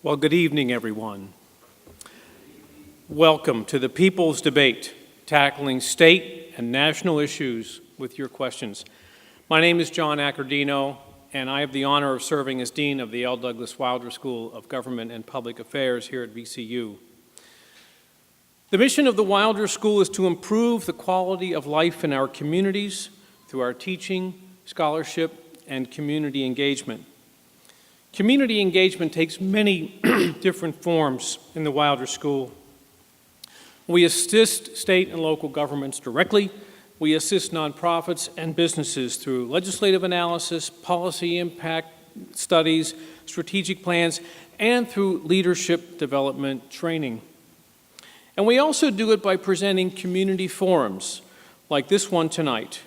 Well, good evening, everyone. Welcome to the People's Debate, tackling state and national issues with your questions. My name is John Accordino, and I have the honor of serving as Dean of the L. Douglas Wilder School of Government and Public Affairs here at VCU. The mission of the Wilder School is to improve the quality of life in our communities through our teaching, scholarship, and community engagement. Community engagement takes many different forms in the Wilder School. We assist state and local governments directly. We assist nonprofits and businesses through legislative analysis, policy impact studies, strategic plans, and through leadership development training. And we also do it by presenting community forums like this one tonight,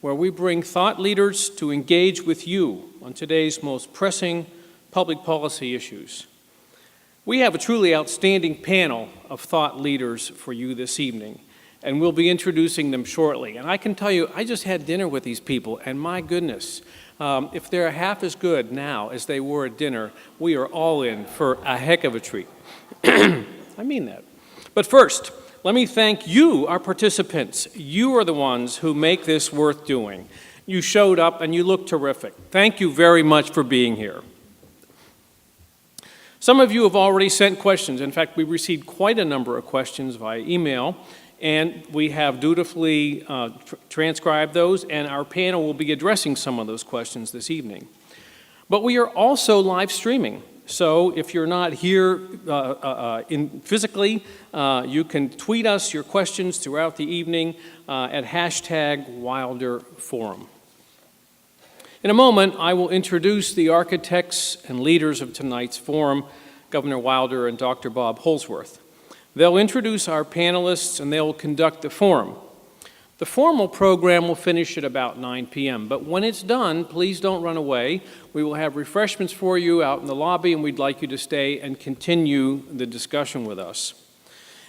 where we bring thought leaders to engage with you on today's most pressing public policy issues. We have a truly outstanding panel of thought leaders for you this evening, and we'll be introducing them shortly. And I can tell you, I just had dinner with these people, and my goodness, if they're half as good now as they were at dinner, we are all in for a heck of a treat. I mean that. But first, let me thank you, our participants. You are the ones who make this worth doing. You showed up and you look terrific. Thank you very much for being here. Some of you have already sent questions. In fact, we received quite a number of questions via email, and we have dutifully transcribed those, and our panel will be addressing some of those questions this evening. But we are also live streaming. So if you're not here physically, you can tweet us your questions throughout the evening at #WilderForum. In a moment, I will introduce the architects and leaders of tonight's forum, Governor Wilder and Dr. Bob Holsworth. They'll introduce our panelists and they'll conduct the forum. The formal program will finish at about 9 p.m., but when it's done, please don't run away. We will have refreshments for you out in the lobby, and we'd like you to stay and continue the discussion with us.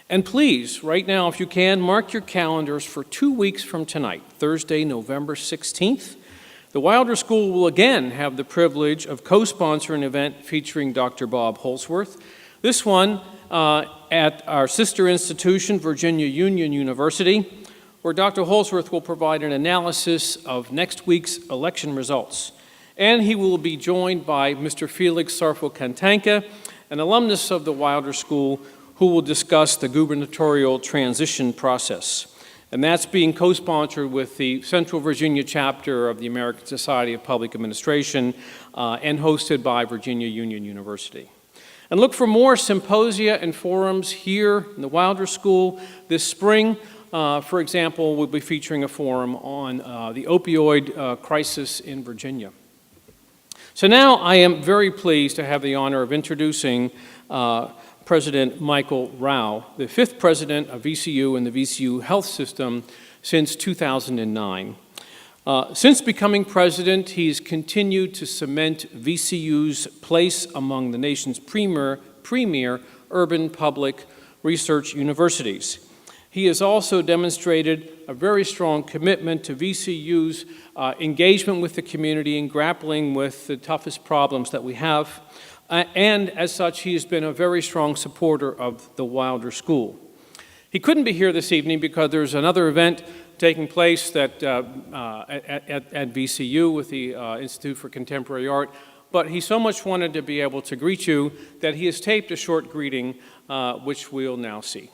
And please, right now, if you can, mark your calendars for 2 weeks from tonight, Thursday, November 16th. The Wilder School will again have the privilege of co-sponsoring an event featuring Dr. Bob Holsworth. This one at our sister institution, Virginia Union University, where Dr. Holsworth will provide an analysis of next week's election results. And he will be joined by Mr. Felix Sarfo-Cantanca, an alumnus of the Wilder School, who will discuss the gubernatorial transition process. And that's being co-sponsored with the Central Virginia chapter of the American Society of Public Administration and hosted by Virginia Union University. And look for more symposia and forums here in the Wilder School this spring. For example, we'll be featuring a forum on the opioid crisis in Virginia. So now I am very pleased to have the honor of introducing President Michael Rao, the 5th president of VCU and the VCU Health System since 2009. Since becoming president, he's continued to cement VCU's place among the nation's premier urban public research universities. He has also demonstrated a very strong commitment to VCU's engagement with the community and grappling with the toughest problems that we have. And as such, he has been a very strong supporter of the Wilder School. He couldn't be here this evening because there's another event taking place that, at VCU with the Institute for Contemporary Art, but he so much wanted to be able to greet you that he has taped a short greeting, which we'll now see.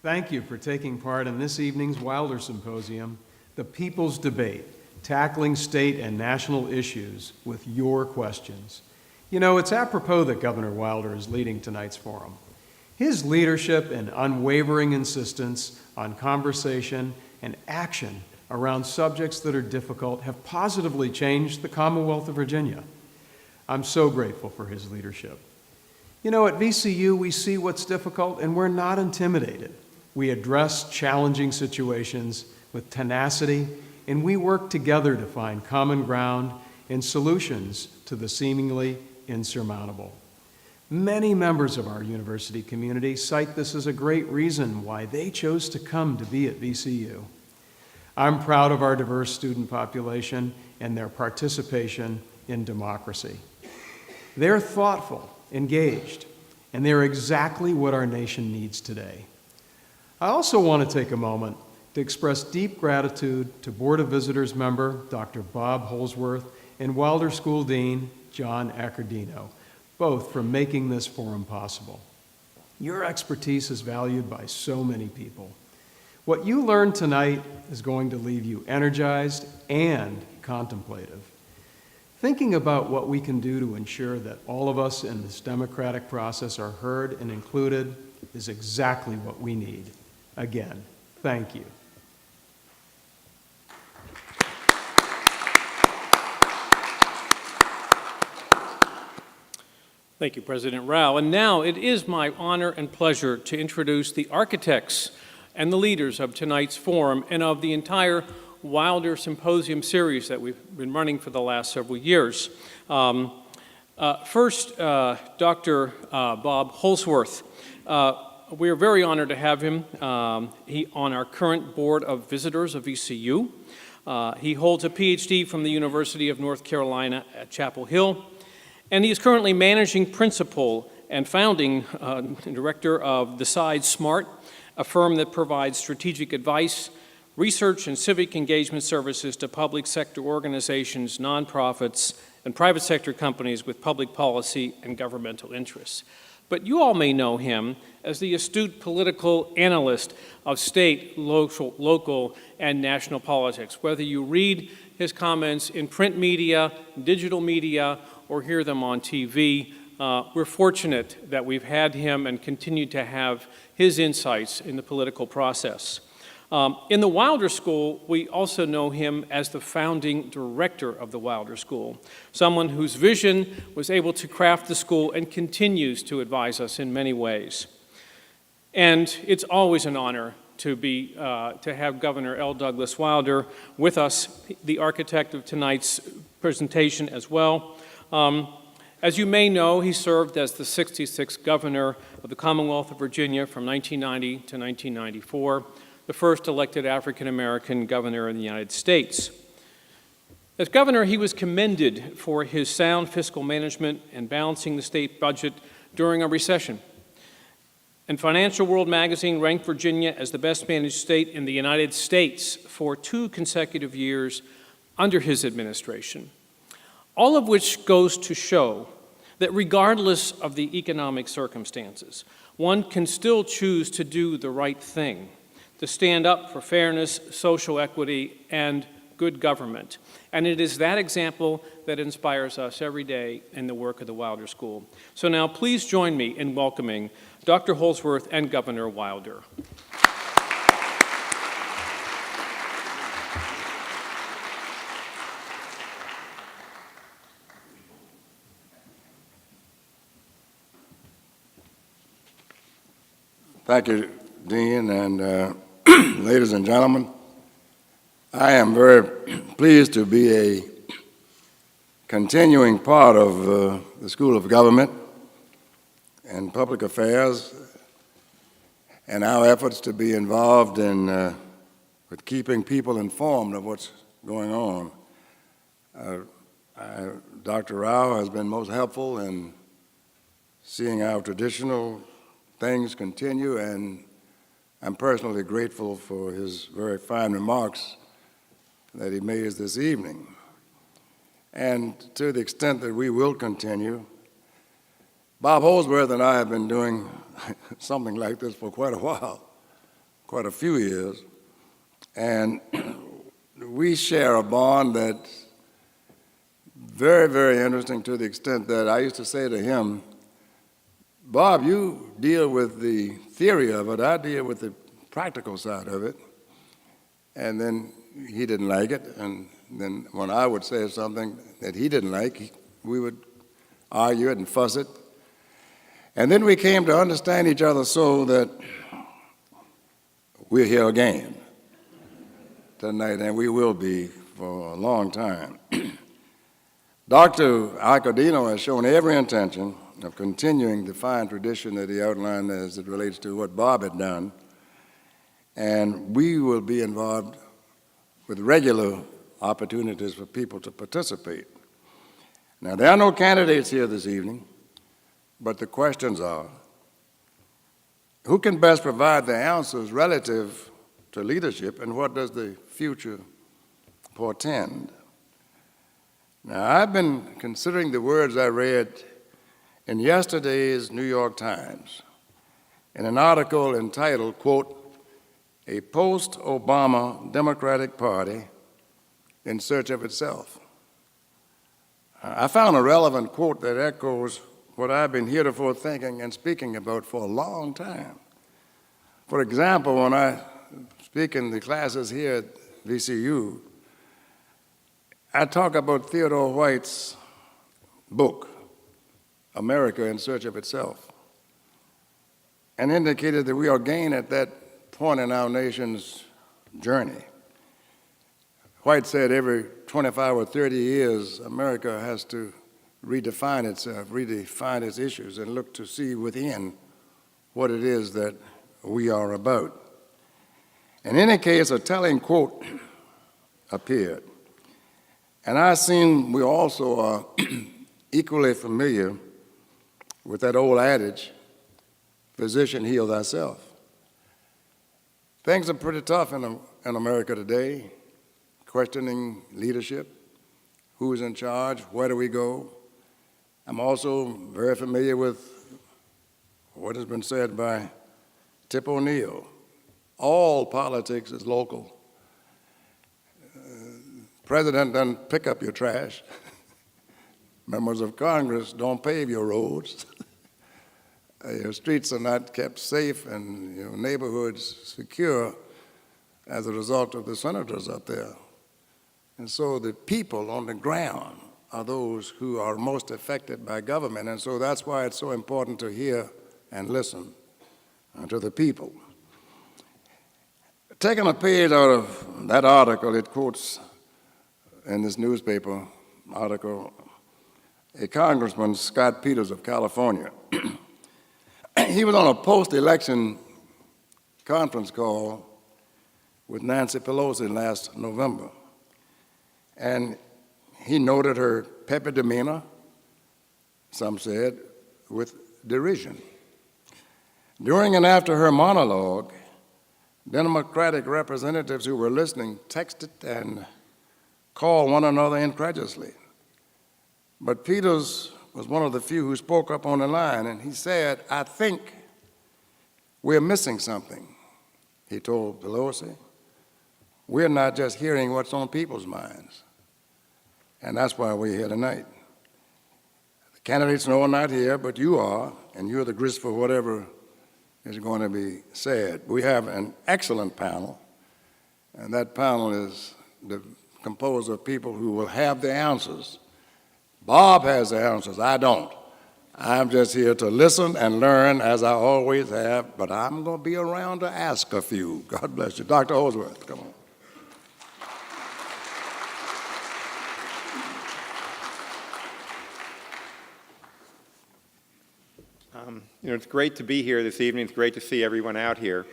Thank you for taking part in this evening's Wilder Symposium, The People's Debate, Tackling State and National Issues with Your Questions. You know, it's apropos that Governor Wilder is leading tonight's forum. His leadership and unwavering insistence on conversation and action around subjects that are difficult have positively changed the Commonwealth of Virginia. I'm so grateful for his leadership. You know, at VCU, we see what's difficult and we're not intimidated. We address challenging situations with tenacity, and we work together to find common ground and solutions to the seemingly insurmountable. Many members of our university community cite this as a great reason why they chose to come to be at VCU. I'm proud of our diverse student population and their participation in democracy. They're thoughtful, engaged, and they're exactly what our nation needs today. I also want to take a moment to express deep gratitude to Board of Visitors member Dr. Bob Holsworth and Wilder School Dean John Accordino, both for making this forum possible. Your expertise is valued by so many people. What you learned tonight is going to leave you energized and contemplative. Thinking about what we can do to ensure that all of us in this democratic process are heard and included is exactly what we need. Again, thank you. Thank you, President Rao. And now it is my honor and pleasure to introduce the architects and the leaders of tonight's forum and of the entire Wilder Symposium series that we've been running for the last several years. First, Dr. Bob Holsworth. We are very honored to have him on our current Board of Visitors of ECU. He holds a Ph.D. from the University of North Carolina at Chapel Hill, and he is currently managing principal and founding director of Decide Smart, a firm that provides strategic advice, research, and civic engagement services to public sector organizations, nonprofits, and private sector companies with public policy and governmental interests. But you all may know him as the astute political analyst of state, local, and national politics. Whether you read his comments in print media, digital media, or hear them on TV, we're fortunate that we've had him and continue to have his insights in the political process. In the Wilder School, we also know him as the founding director of the Wilder School, someone whose vision was able to craft the school and continues to advise us in many ways. And it's always an honor to have Governor L. Douglas Wilder with us, the architect of tonight's presentation as well. As you may know, he served as the 66th governor of the Commonwealth of Virginia from 1990 to 1994. The first elected African-American governor in the United States. As governor, he was commended for his sound fiscal management and balancing the state budget during a recession. And Financial World magazine ranked Virginia as the best managed state in the United States for 2 consecutive years under his administration. All of which goes to show that regardless of the economic circumstances, one can still choose to do the right thing, to stand up for fairness, social equity, and good government. And it is that example that inspires us every day in the work of the Wilder School. So now please join me in welcoming Dr. Holsworth and Governor Wilder. Thank you, Dean, and ladies and gentlemen, I am very pleased to be a continuing part of the School of Government and Public Affairs and our efforts to be involved in with keeping people informed of what's going on. Dr. Rao has been most helpful in seeing our traditional things continue, and I'm personally grateful for his very fine remarks that he made this evening. And to the extent that we will continue, Bob Holsworth and I have been doing something like this for quite a while, quite a few years, and we share a bond that's very, very interesting to the extent that I used to say to him, Bob, you deal with the theory of it, I deal with the practical side of it. And then he didn't like it, and then when I would say something that he didn't like, we would argue it and fuss it. And then we came to understand each other so that we're here again tonight, and we will be for a long time. Dr. Accordino has shown every intention of continuing the fine tradition that he outlined as it relates to what Bob had done, and we will be involved with regular opportunities for people to participate. Now, there are no candidates here this evening, but the questions are, who can best provide the answers relative to leadership, and what does the future portend? Now, I've been considering the words I read in yesterday's New York Times in an article entitled, quote, "A Post-Obama Democratic Party in Search of Itself." I found a relevant quote that echoes what I've been heretofore thinking and speaking about for a long time. For example, when I speak in the classes here at VCU, I talk about Theodore White's book, America in Search of Itself, and indicated that we are again at that point in our nation's journey. White said every 25 or 30 years, America has to redefine itself, redefine its issues, and look to see within what it is that we are about. In any case, a telling quote appeared, and I assume we also are equally familiar with that old adage, physician, heal thyself. Things are pretty tough in America today, questioning leadership, who's in charge, where do we go. I'm also very familiar with what has been said by Tip O'Neill. All politics is local. President doesn't pick up your trash. Members of Congress don't pave your roads. Your streets are not kept safe and your neighborhoods secure as a result of the senators up there. And so the people on the ground are those who are most affected by government, and so that's why it's so important to hear and listen to the people. Taking a page out of that article, it quotes in this newspaper article a Congressman, Scott Peters of California. He was on a post-election conference call with Nancy Pelosi last November, and he noted her peppy demeanor, some said, with derision. During and after her monologue, Democratic representatives who were listening texted and called one another incredulously. But Peters was one of the few who spoke up on the line, and he said, "I think we're missing something," he told Pelosi. "We're not just hearing what's on people's minds." And that's why we're here tonight. The candidates know are not here, but you are, and you're the grist for whatever is going to be said. We have an excellent panel, and that panel is composed of people who will have the answers. Bob has the answers, I don't. I'm just here to listen and learn, as I always have, but I'm going to be around to ask a few. God bless you. Dr. Holsworth, come on. It's great to be here this evening. It's great to see everyone out here.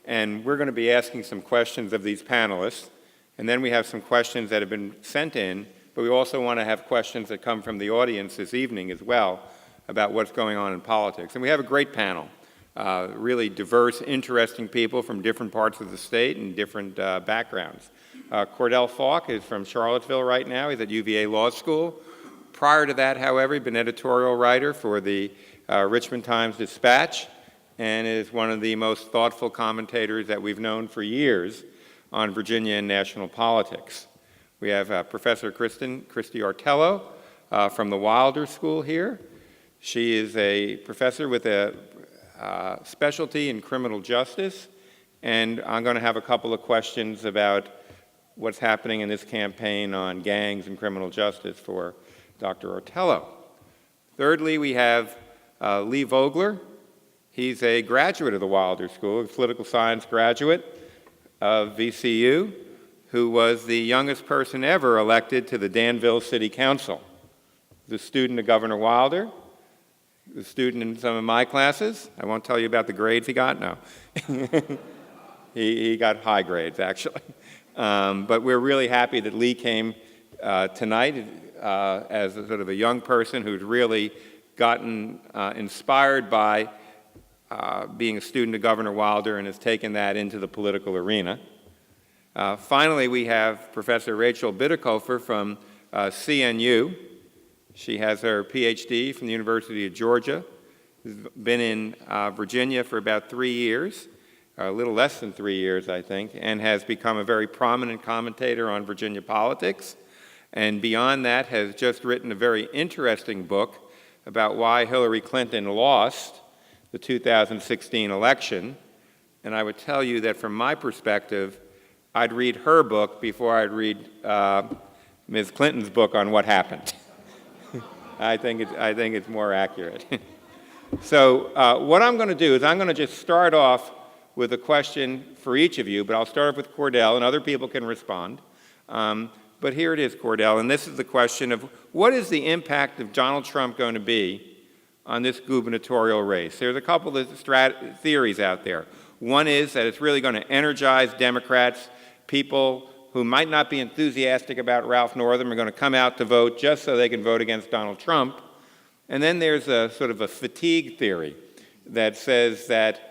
And we're going to be asking some questions of these panelists. And then we have some questions that have been sent in, but we also want to have questions that come from the audience this evening as well about what's going on in politics. And we have a great panel, really diverse, interesting people from different parts of the state and different backgrounds. Cordel Faulk is from Charlottesville right now. He's at UVA Law School. Prior to that, however, he'd been editorial writer for the Richmond Times-Dispatch and is one of the most thoughtful commentators that we've known for years on Virginia and national politics. We have Professor Kristine Artello from the Wilder School here. She is a professor with a specialty in criminal justice, and I'm going to have a couple of questions about what's happening in this campaign on gangs and criminal justice for Dr. Artello. Thirdly, we have Lee Vogler. He's a graduate of the Wilder School, a political science graduate of VCU, who was the youngest person ever elected to the Danville City Council. He's a student of Governor Wilder, a student in some of my classes. I won't tell you about the grades he got, no. he got high grades, actually. But we're really happy that Lee came tonight as a sort of a young person who's really gotten inspired by being a student of Governor Wilder and has taken that into the political arena. Finally, we have Professor Rachel Bitecofer from CNU. She has her Ph.D. from the University of Georgia. She's been in Virginia for about 3 years, a little less than 3 years, I think, and has become a very prominent commentator on Virginia politics. And beyond that, has just written a very interesting book about why Hillary Clinton lost the 2016 election. And I would tell you that from my perspective, I'd read her book before I'd read Ms. Clinton's book on what happened. I think it's more accurate. So what I'm going to do is I'm going to just start off with a question for each of you, but I'll start off with Cordel, and other people can respond. But here it is, Cordel, and this is the question of what is the impact of Donald Trump going to be on this gubernatorial race? There's a couple of theories out there. One is that it's really going to energize Democrats. People who might not be enthusiastic about Ralph Northam are going to come out to vote just so they can vote against Donald Trump. And then there's a sort of a fatigue theory that says that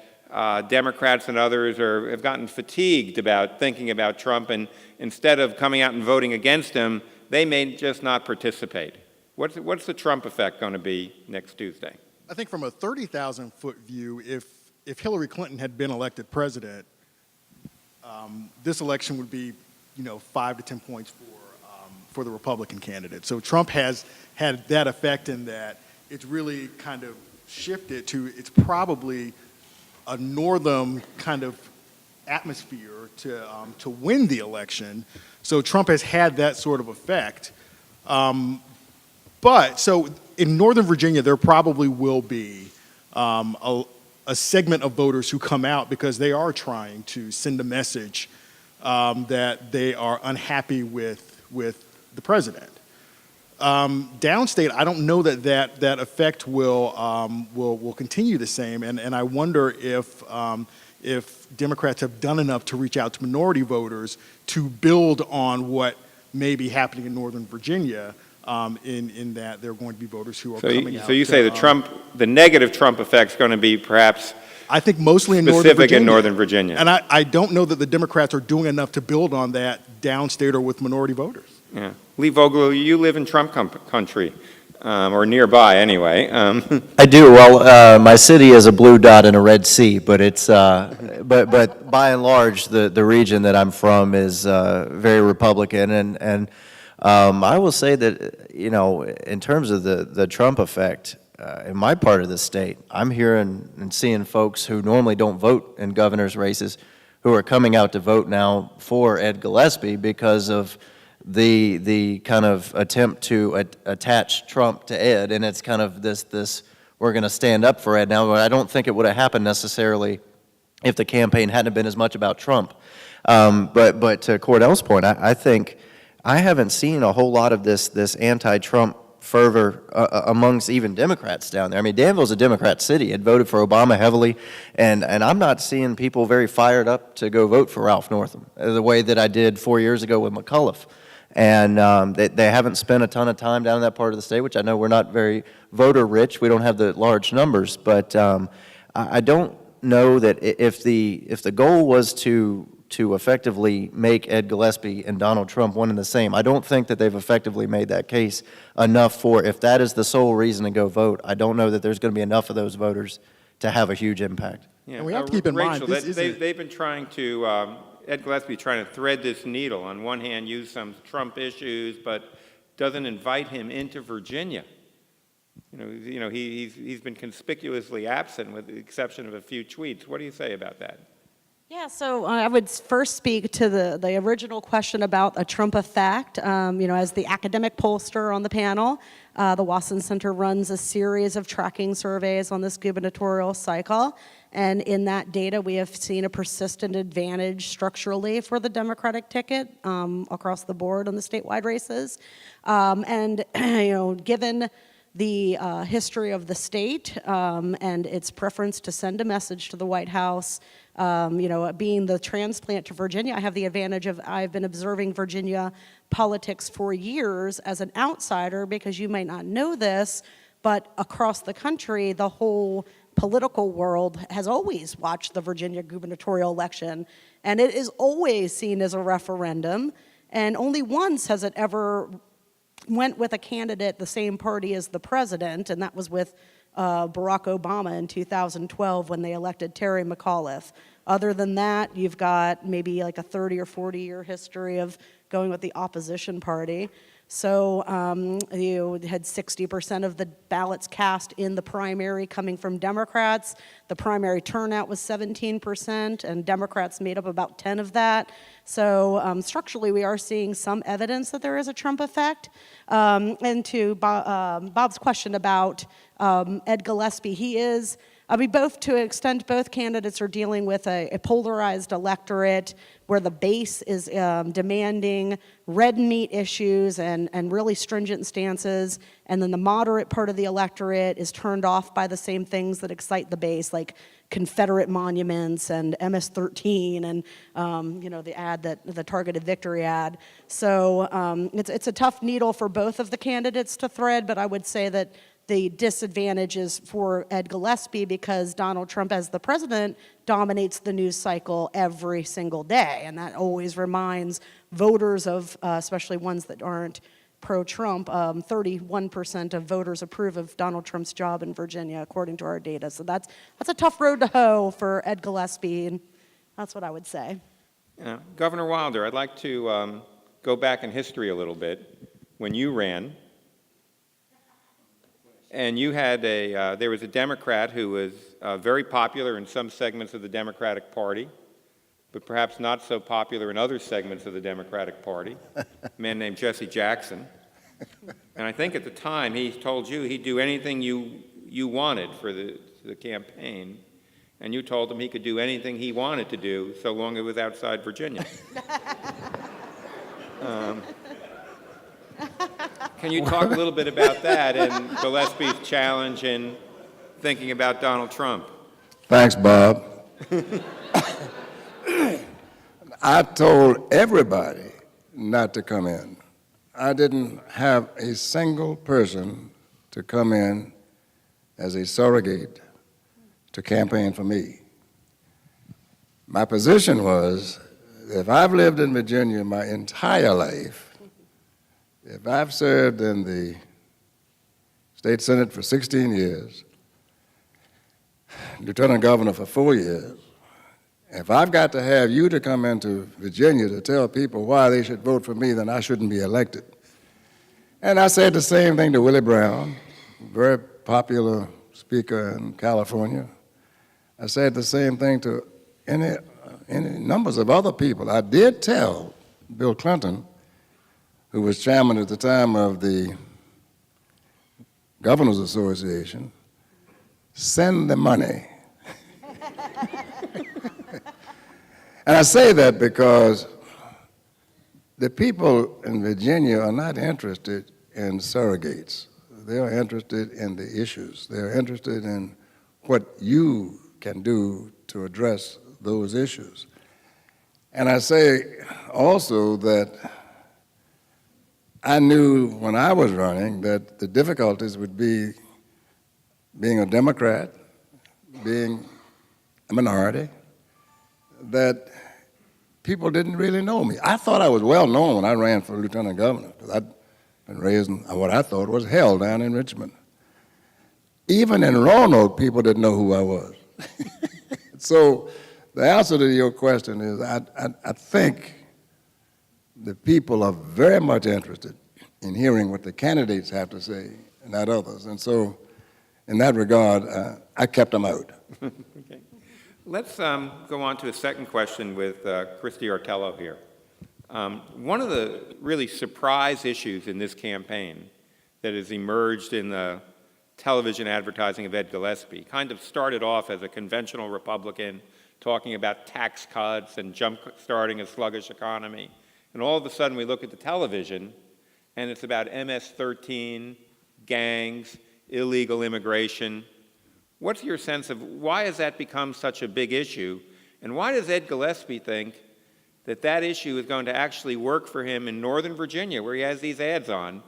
Democrats and others have gotten fatigued about thinking about Trump, and instead of coming out and voting against him, they may just not participate. What's the Trump effect going to be next Tuesday? I think from a 30,000-foot view, if Hillary Clinton had been elected president, this election would be, 5 to 10 points for the Republican candidate. So Trump has had that effect in that it's really kind of shifted to, it's probably a northern kind of atmosphere to win the election. So Trump has had that sort of effect. But so in Northern Virginia, there probably will be a segment of voters who come out because they are trying to send a message that they are unhappy with the president. Downstate, I don't know that effect will continue the same, and I wonder if Democrats have done enough to reach out to minority voters to build on what may be happening in Northern Virginia, in that there are going to be voters who are coming out. So you say the negative Trump effect is going to be perhaps I think mostly in specific in Northern Virginia. And I don't know that the Democrats are doing enough to build on that downstate or with minority voters. Yeah. Lee Vogler, you live in Trump country, or nearby anyway. I do. Well, my city is a blue dot in a red sea, but it's but by and large, the region that I'm from is very Republican, and I will say that in terms of the Trump effect in my part of the state, I'm hearing and seeing folks who normally don't vote in governor's races who are coming out to vote now for Ed Gillespie because of the kind of attempt to attach Trump to Ed, and it's kind of this we're going to stand up for Ed now, but I don't think it would have happened necessarily if the campaign hadn't been as much about Trump. But to Cordel's point, I think I haven't seen a whole lot of this anti-Trump fervor amongst even Democrats down there. I mean, Danville's a Democrat city. It voted for Obama heavily, and I'm not seeing people very fired up to go vote for Ralph Northam the way that I did 4 years ago with McAuliffe. And they haven't spent a ton of time down in that part of the state, which I know we're not very voter rich. We don't have the large numbers, but I don't know that if the goal was to effectively make Ed Gillespie and Donald Trump one and the same, I don't think that they've effectively made that case enough for, if that is the sole reason to go vote, I don't know that there's going to be enough of those voters to have a huge impact. Yeah. And we have to keep in mind, they've been trying to, Ed Gillespie trying to thread this needle. On one hand, use some Trump issues, but doesn't invite him into Virginia. He's been conspicuously absent with the exception of a few tweets. What do you say about that? Yeah, so I would first speak to the original question about a Trump effect. As the academic pollster on the panel, the Wasson Center runs a series of tracking surveys on this gubernatorial cycle. And in that data, we have seen a persistent advantage structurally for the Democratic ticket across the board on the statewide races. Given the history of the state and its preference to send a message to the White House. Being the transplant to Virginia, I have the advantage of I've been observing Virginia politics for years as an outsider, because you might not know this, but across the country, the whole political world has always watched the Virginia gubernatorial election, and it is always seen as a referendum, and only once has it ever went with a candidate the same party as the president, and that was with Barack Obama in 2012 when they elected Terry McAuliffe. Other than that, you've got maybe like a 30 or 40-year history of going with the opposition party. So you had 60% of the ballots cast in the primary coming from Democrats. The primary turnout was 17%, and Democrats made up about 10 of that. So structurally, we are seeing some evidence that there is a Trump effect. And to Bob's question about Ed Gillespie, he is, to an extent, both candidates are dealing with a polarized electorate where the base is demanding red meat issues and really stringent stances, and then the moderate part of the electorate is turned off by the same things that excite the base, like Confederate monuments and MS-13 and the targeted victory ad. So it's a tough needle for both of the candidates to thread, but I would say that the disadvantage is for Ed Gillespie because Donald Trump as the president dominates the news cycle every single day, and that always reminds voters of, especially ones that aren't pro-Trump, 31% of voters approve of Donald Trump's job in Virginia, according to our data. So that's a tough road to hoe for Ed Gillespie, and that's what I would say. Governor Wilder, I'd like to go back in history a little bit. When you ran, and you had there was a Democrat who was very popular in some segments of the Democratic Party, but perhaps not so popular in other segments of the Democratic Party, a man named Jesse Jackson. And I think at the time he told you he'd do anything you wanted for the campaign, and you told him he could do anything he wanted to do so long it was outside Virginia. Can you talk a little bit about that and Gillespie's challenge in thinking about Donald Trump? Thanks, Bob. I told everybody not to come in. I didn't have a single person to come in as a surrogate to campaign for me. My position was, if I've lived in Virginia my entire life, if I've served in the state senate for 16 years, lieutenant governor for 4 years, if I've got to have you to come into Virginia to tell people why they should vote for me, then I shouldn't be elected. And I said the same thing to Willie Brown, very popular speaker in California. I said the same thing to any numbers of other people. I did tell Bill Clinton, who was chairman at the time of the Governors Association, send the money. And I say that because the people in Virginia are not interested in surrogates. They are interested in the issues. They're interested in what you can do to address those issues. And I say also that I knew when I was running that the difficulties would be being a Democrat, being a minority, that people didn't really know me. I thought I was well known when I ran for lieutenant governor, because I'd been raised in what I thought was hell down in Richmond. Even in Roanoke, people didn't know who I was. So the answer to your question is I think the people are very much interested in hearing what the candidates have to say and not others. And so in that regard, I kept them out. Okay. Let's go on to a second question with Christy Artello here. One of the really surprise issues in this campaign that has emerged in the television advertising of Ed Gillespie kind of started off as a conventional Republican talking about tax cuts and jump-starting a sluggish economy. And all of a sudden we look at the television and it's about MS-13, gangs, illegal immigration. What's your sense of why has that become such a big issue? And why does Ed Gillespie think that that issue is going to actually work for him in Northern Virginia, where he has these ads on,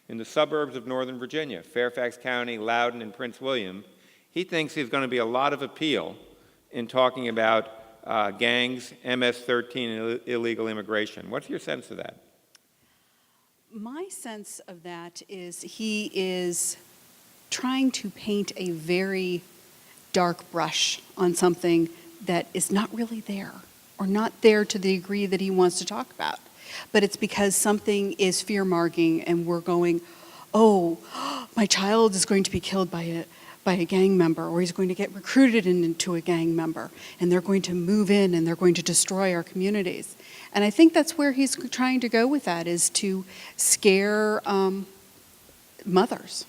in the suburbs of Northern Virginia, Fairfax County, Loudoun, and Prince William? He thinks there's going to be a lot of appeal in talking about gangs, MS-13, and illegal immigration. What's your sense of that? My sense of that is he is trying to paint a very dark brush on something that is not really there, or not there to the degree that he wants to talk about. But it's because something is fear-mongering and we're going, oh, my child is going to be killed by a gang member, or he's going to get recruited into a gang member, and they're going to move in and they're going to destroy our communities. And I think that's where he's trying to go with that, is to scare mothers.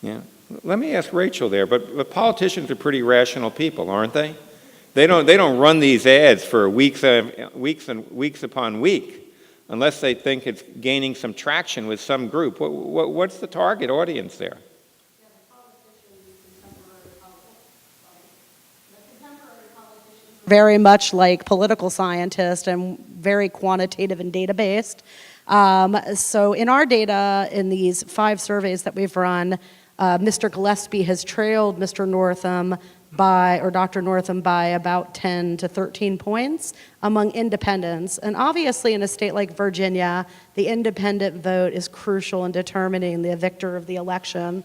Yeah. Let me ask Rachel there, but politicians are pretty rational people, aren't they? They don't run these ads for weeks upon week unless they think it's gaining some traction with some group. What's the target audience there? Very much like political scientists and very quantitative and data-based. So in our data, in these 5 surveys that we've run, Mr. Gillespie has trailed Mr. Northam or Dr. Northam by about 10 to 13 points among independents. And obviously in a state like Virginia, the independent vote is crucial in determining the victor of the election.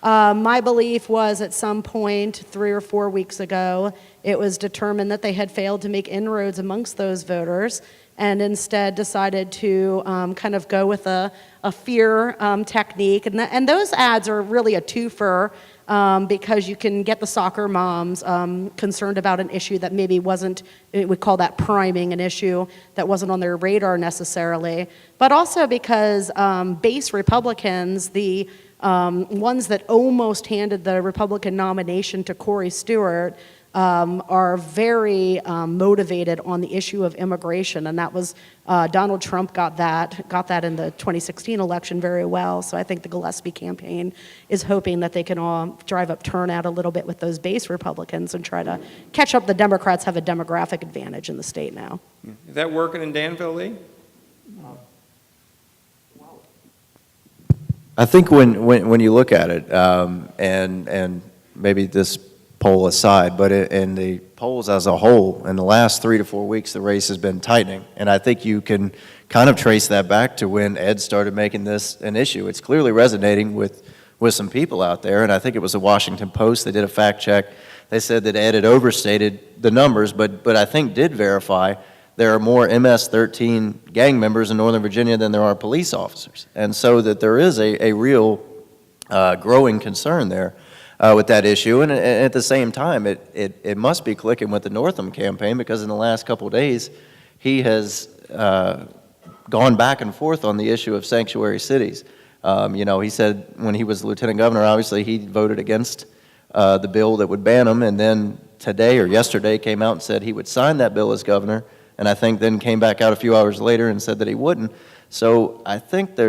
My belief was at some point 3 or 4 weeks ago, it was determined that they had failed to make inroads amongst those voters, and instead decided to kind of go with a fear technique. And those ads are really a twofer because you can get the soccer moms concerned about an issue that maybe wasn't, we call that priming, an issue that wasn't on their radar necessarily, but also because base Republicans, the ones that almost handed the Republican nomination to Corey Stewart, are very motivated on the issue of immigration, and that was Donald Trump got that in the 2016 election very well. So I think the Gillespie campaign is hoping that they can all drive up turnout a little bit with those base Republicans and try to catch up. The Democrats have a demographic advantage in the state now. Is that working in Danville, Lee? I think when you look at it, and maybe this poll aside, but in the polls as a whole, in the last 3 to 4 weeks, the race has been tightening. And I think you can kind of trace that back to when Ed started making this an issue. It's clearly resonating with some people out there, and I think it was the Washington Post. They did a fact check. They said that Ed had overstated the numbers, but I think did verify there are more MS-13 gang members in Northern Virginia than there are police officers. And so that there is a real growing concern there with that issue. And at the same time, it must be clicking with the Northam campaign, because in the last couple of days, he has gone back and forth on the issue of sanctuary cities. He said when he was lieutenant governor, obviously he voted against the bill that would ban them, and then today or yesterday came out and said he would sign that bill as governor, and I think then came back out a few hours later and said that he wouldn't. So I think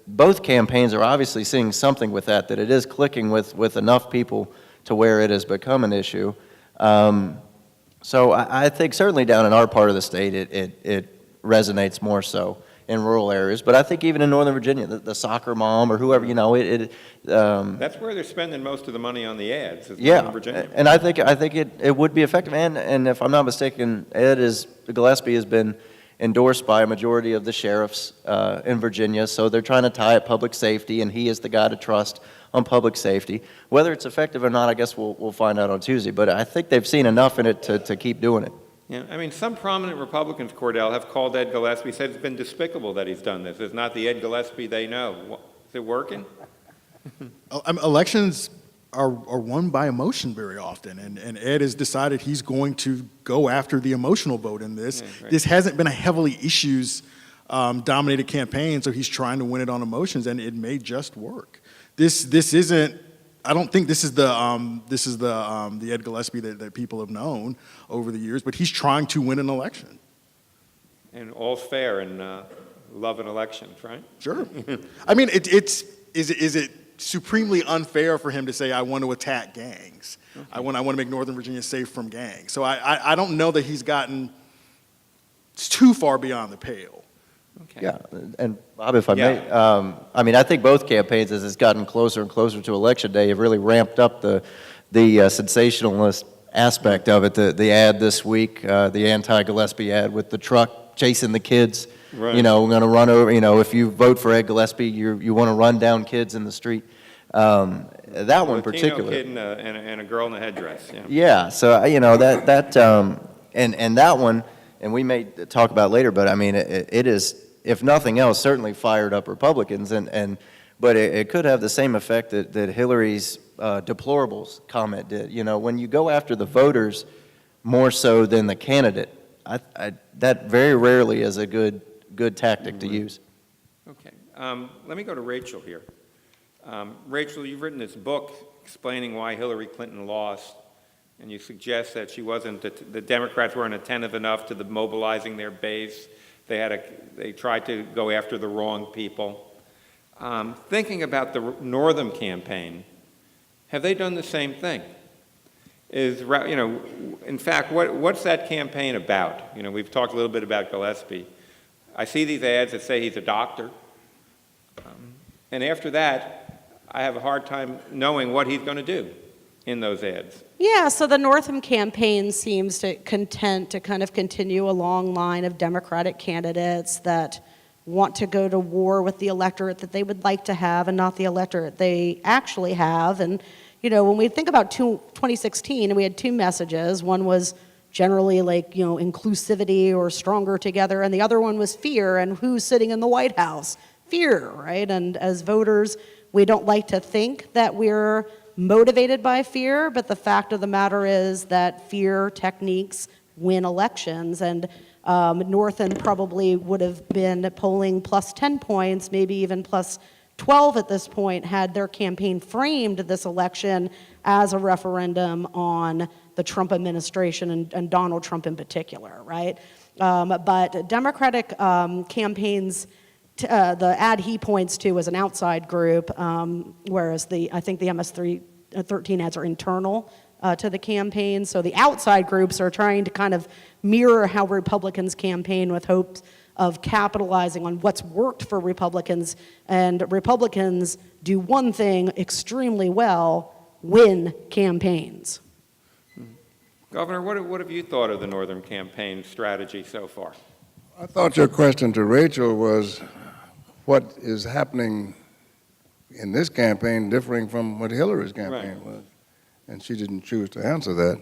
both campaigns are obviously seeing something with that it is clicking with enough people to where it has become an issue. So I think certainly down in our part of the state, it resonates more so in rural areas. But I think even in Northern Virginia, the soccer mom or whoever, that's where they're spending most of the money on the ads, is yeah, Northern Virginia. And I think it would be effective. And if I'm not mistaken, Gillespie has been endorsed by a majority of the sheriffs in Virginia, so they're trying to tie up public safety, and he is the guy to trust on public safety. Whether it's effective or not, I guess we'll find out on Tuesday, but I think they've seen enough in it to keep doing it. Yeah, I mean, some prominent Republicans, Cordell, have called Ed Gillespie, said it's been despicable that he's done this. It's not the Ed Gillespie they know. Is it working? Elections are won by emotion very often, and Ed has decided he's going to go after the emotional vote in this. Yeah, right. This hasn't been a heavily issues dominated campaign, so he's trying to win it on emotions, and it may just work. This isn't. I don't think this is the Ed Gillespie that people have known over the years, but he's trying to win an election. And all's fair in love and elections, right? Sure. I mean, is it supremely unfair for him to say, I want to attack gangs. Okay. I want to make Northern Virginia safe from gangs. So I don't know that he's gotten too far beyond the pale. Okay. Yeah, and Bob, if I may, I mean, I think both campaigns, as it's gotten closer and closer to Election Day, have really ramped up the sensationalist aspect of it. The ad this week, the anti-Gillespie ad with the truck chasing the kids. Right. You know, we're going to run over, you know, if you vote for Ed Gillespie, you want to run down kids in the street. That one particularly. A kid and a girl in a headdress. Yeah. Yeah, so, you know, and that one, and we may talk about later, but I mean, it is, if nothing else, certainly fired up Republicans, but it could have the same effect that Hillary's deplorables comment did. You know, when you go after the voters more so than the candidate, that very rarely is a good tactic to use. Okay, let me go to Rachel here. Rachel, you've written this book explaining why Hillary Clinton lost, and you suggest that the Democrats weren't attentive enough to the mobilizing their base. They tried to go after the wrong people. Thinking about the Northam campaign, have they done the same thing? In fact, what's that campaign about? You know, we've talked a little bit about Gillespie. I see these ads that say he's a doctor, and after that, I have a hard time knowing what he's going to do in those ads. Yeah, so the Northam campaign seems content to kind of continue a long line of Democratic candidates that want to go to war with the electorate that they would like to have and not the electorate they actually have. And, you know, when we think about 2016, we had two messages. One was generally like, you know, inclusivity or stronger together, and the other one was fear, and who's sitting in the White House? Fear, right? And as voters, we don't like to think that we're motivated by fear, but the fact of the matter is that fear techniques win elections, and Northam probably would have been polling plus 10 points, maybe even plus 12 at this point, had their campaign framed this election as a referendum on the Trump administration and Donald Trump in particular, right? But Democratic campaigns, the ad he points to as an outside group, whereas I think the MS-13 ads are internal to the campaign. So the outside groups are trying to kind of mirror how Republicans campaign with hopes of capitalizing on what's worked for Republicans. And Republicans do one thing extremely well: win campaigns. Governor, what have you thought of the Northam campaign strategy so far? I thought your question to Rachel was, what is happening in this campaign differing from what Hillary's campaign was? And she didn't choose to answer that.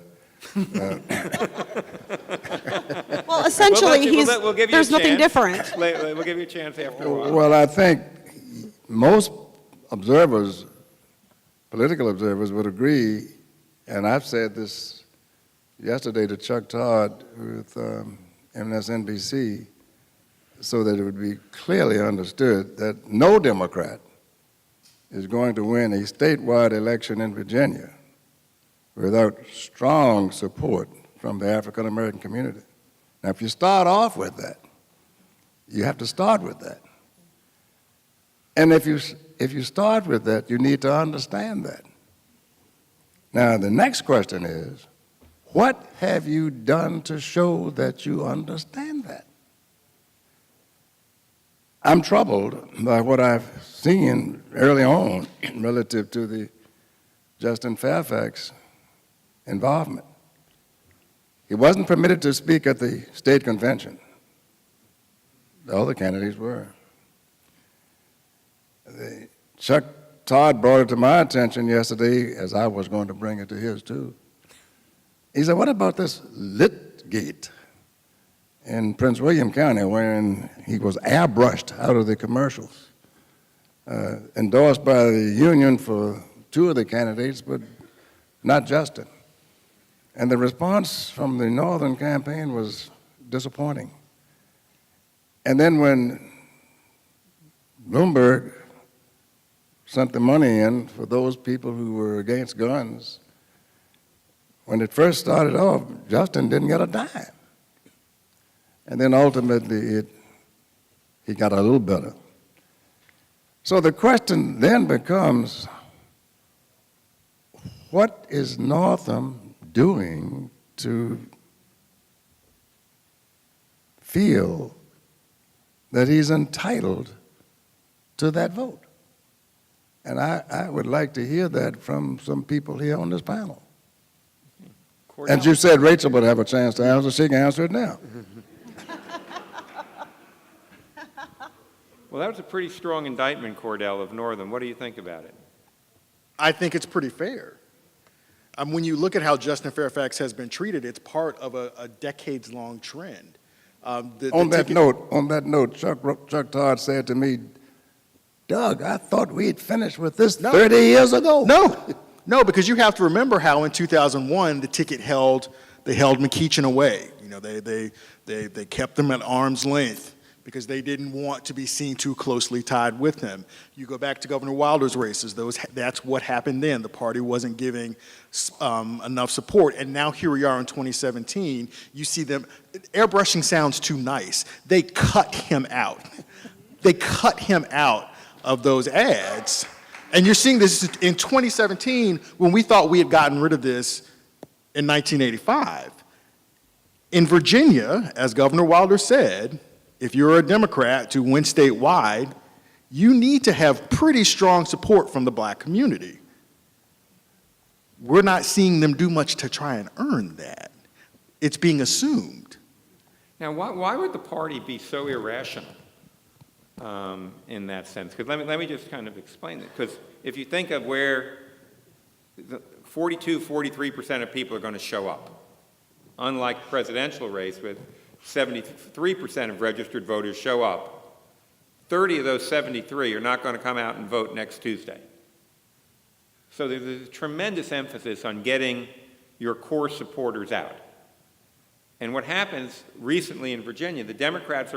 Well, essentially, there's nothing different. We'll give you a chance after a while. Well, I think most observers, political observers, would agree, and I've said this yesterday to Chuck Todd with MSNBC, so that it would be clearly understood that no Democrat is going to win a statewide election in Virginia without strong support from the African American community. Now, if you start off with that, you have to start with that. And if you start with that, you need to understand that. Now, the next question is, what have you done to show that you understand that? I'm troubled by what I've seen early on relative to the Justin Fairfax involvement. He wasn't permitted to speak at the state convention. The other candidates were. Chuck Todd brought it to my attention yesterday, as I was going to bring it to his too. He said, what about this lit gate in Prince William County, wherein he was airbrushed out of the commercials, endorsed by the union for two of the candidates, but not Justin. And the response from the Northern campaign was disappointing. And then when Bloomberg sent the money in for those people who were against guns, when it first started off, Justin didn't get a dime. And then ultimately he got a little better. So the question then becomes, what is Northam doing to feel that he's entitled to that vote? And I would like to hear that from some people here on this panel. Cordel. And you said Rachel would have a chance to answer. She can answer it now. Well, that was a pretty strong indictment, Cordel, of Northam. What do you think about it? I think it's pretty fair. When you look at how Justin Fairfax has been treated, it's part of a decades-long trend. On that note, Chuck Todd said to me, Doug, I thought we had finished with this 30 years ago. No, because you have to remember how in 2001 the ticket held McEachin away. You know, they kept them at arm's length because they didn't want to be seen too closely tied with him. You go back to Governor Wilder's races; that's what happened then. The party wasn't giving enough support, and now here we are in 2017. You see them. Airbrushing sounds too nice. They cut him out. They cut him out of those ads. And you're seeing this in 2017 when we thought we had gotten rid of this in 1985. In Virginia, as Governor Wilder said, if you're a Democrat to win statewide, you need to have pretty strong support from the black community. We're not seeing them do much to try and earn that. It's being assumed. Now, why would the party be so irrational in that sense? Because let me just kind of explain it. Because if you think of where 43% of people are going to show up, unlike the presidential race with 73% of registered voters show up, 30 of those 73 are not going to come out and vote next Tuesday. So there's a tremendous emphasis on getting your core supporters out. And what happens recently in Virginia, the Democrats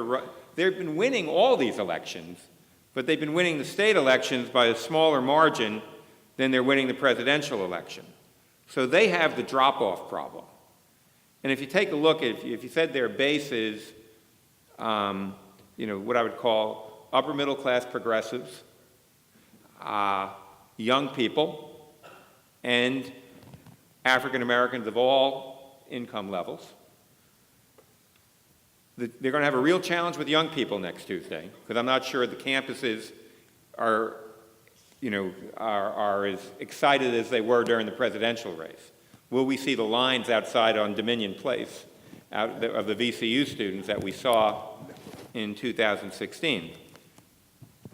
they've been winning all these elections, but they've been winning the state elections by a smaller margin than they're winning the presidential election. So they have the drop-off problem. And if you take a look at, if you said their base is, what I would call upper middle class progressives, young people, and African Americans of all income levels, they're going to have a real challenge with young people next Tuesday, because I'm not sure the campuses are as excited as they were during the presidential race. Will we see the lines outside on Dominion Place of the VCU students that we saw in 2016?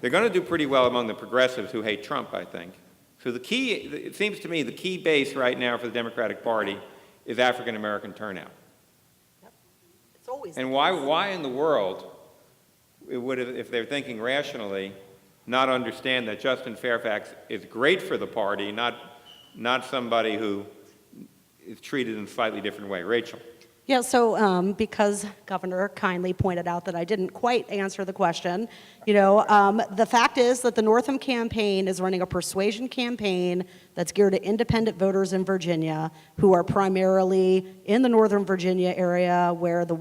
They're going to do pretty well among the progressives who hate Trump, I think. So it seems to me, the key base right now for the Democratic Party is African American turnout. Yep. It's always. And why in the world would, if they're thinking rationally, not understand that Justin Fairfax is great for the party, not somebody who is treated in a slightly different way? Rachel. Yeah, so because Governor kindly pointed out that I didn't quite answer the question, the fact is that the Northam campaign is running a persuasion campaign that's geared to independent voters in Virginia who are primarily in the Northern Virginia area where the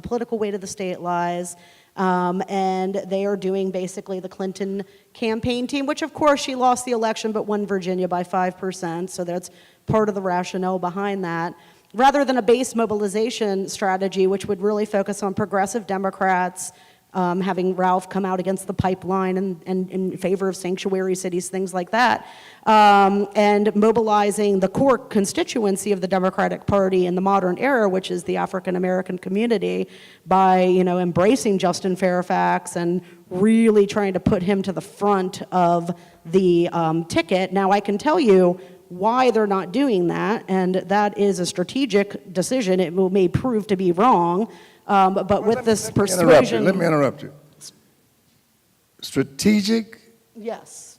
political weight of the state lies. And they are doing basically the Clinton campaign team, which of course she lost the election but won Virginia by 5%, so that's part of the rationale behind that. Rather than a base mobilization strategy, which would really focus on progressive Democrats, having Ralph come out against the pipeline and in favor of sanctuary cities, things like that, and mobilizing the core constituency of the Democratic Party in the modern era, which is the African American community, by embracing Justin Fairfax and really trying to put him to the front of the ticket. Now, I can tell you why they're not doing that, and that is a strategic decision. It may prove to be wrong, but with this persuasion... Let me interrupt you. Strategic? Yes.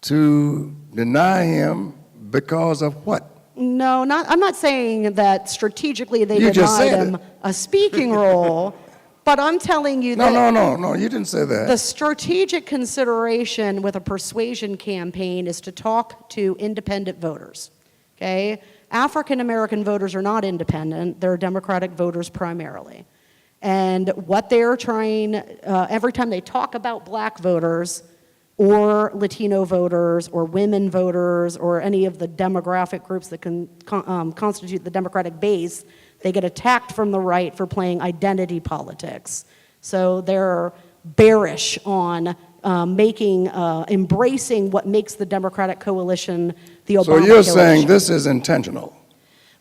To deny him because of what? No, I'm not saying that strategically they denied him a speaking role, but I'm telling you that... No, you didn't say that. The strategic consideration with a persuasion campaign is to talk to independent voters, okay? African American voters are not independent, they're Democratic voters primarily. And what they're trying, every time they talk about black voters or Latino voters or women voters or any of the demographic groups that can constitute the Democratic base, they get attacked from the right for playing identity politics. So they're bearish on embracing what makes the Democratic coalition the Obama So you're coalition. saying this is intentional?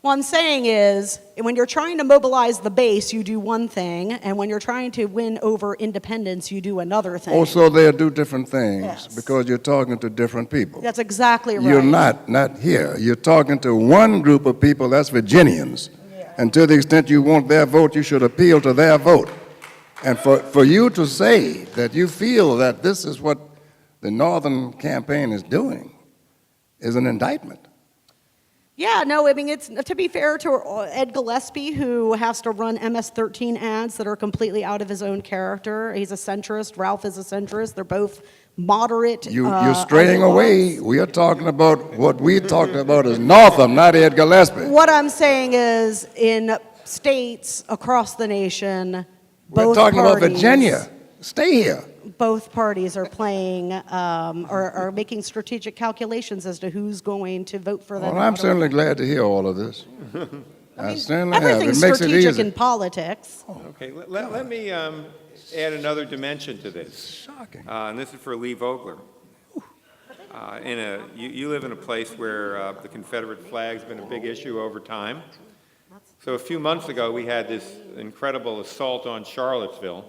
What I'm saying is, when you're trying to mobilize the base, you do one thing, and when you're trying to win over independents, you do another thing. Oh, so they'll do different things Yes. because you're talking to different people. That's exactly right. You're not here. You're talking to one group of people, that's Virginians. And to the extent you want their vote, you should appeal to their vote. And for you to say that you feel that this is what the Northern campaign is doing is an indictment. Yeah, no, I mean, it's, to be fair to Ed Gillespie, who has to run MS-13 ads that are completely out of his own character. He's a centrist. Ralph is a centrist. They're both moderate. You're straying away. We are talking about what we talked about as Northam, not Ed Gillespie. What I'm saying is, in states across the nation, We're both talking about parties- Virginia. Stay here. Both parties are playing, are making strategic calculations as to who's going to vote for them. Well, I'm certainly glad to hear all of this. I certainly have. It Everything's makes it strategic easy. in politics. Okay, let me add another dimension to this. Shocking. And this is for Lee Vogler. You live in a place where the Confederate flag's been a big issue over time. So a few months ago, we had this incredible assault on Charlottesville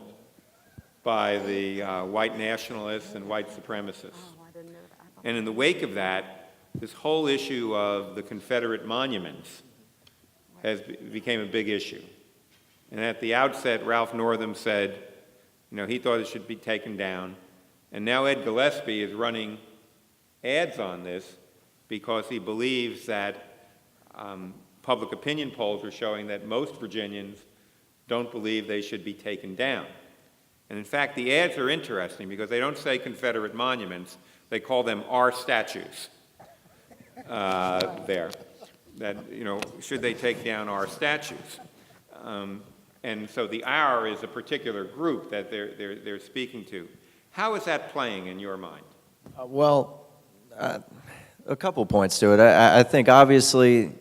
by the white nationalists and white supremacists. And in the wake of that, this whole issue of the Confederate monuments became a big issue. And at the outset, Ralph Northam said, he thought it should be taken down. And now Ed Gillespie is running ads on this because he believes that public opinion polls are showing that most Virginians don't believe they should be taken down. And in fact, the ads are interesting because they don't say Confederate monuments, they call them our statues there. That, should they take down our statues? And so the our is a particular group that they're speaking to. How is that playing in your mind? A couple points to it. I think obviously,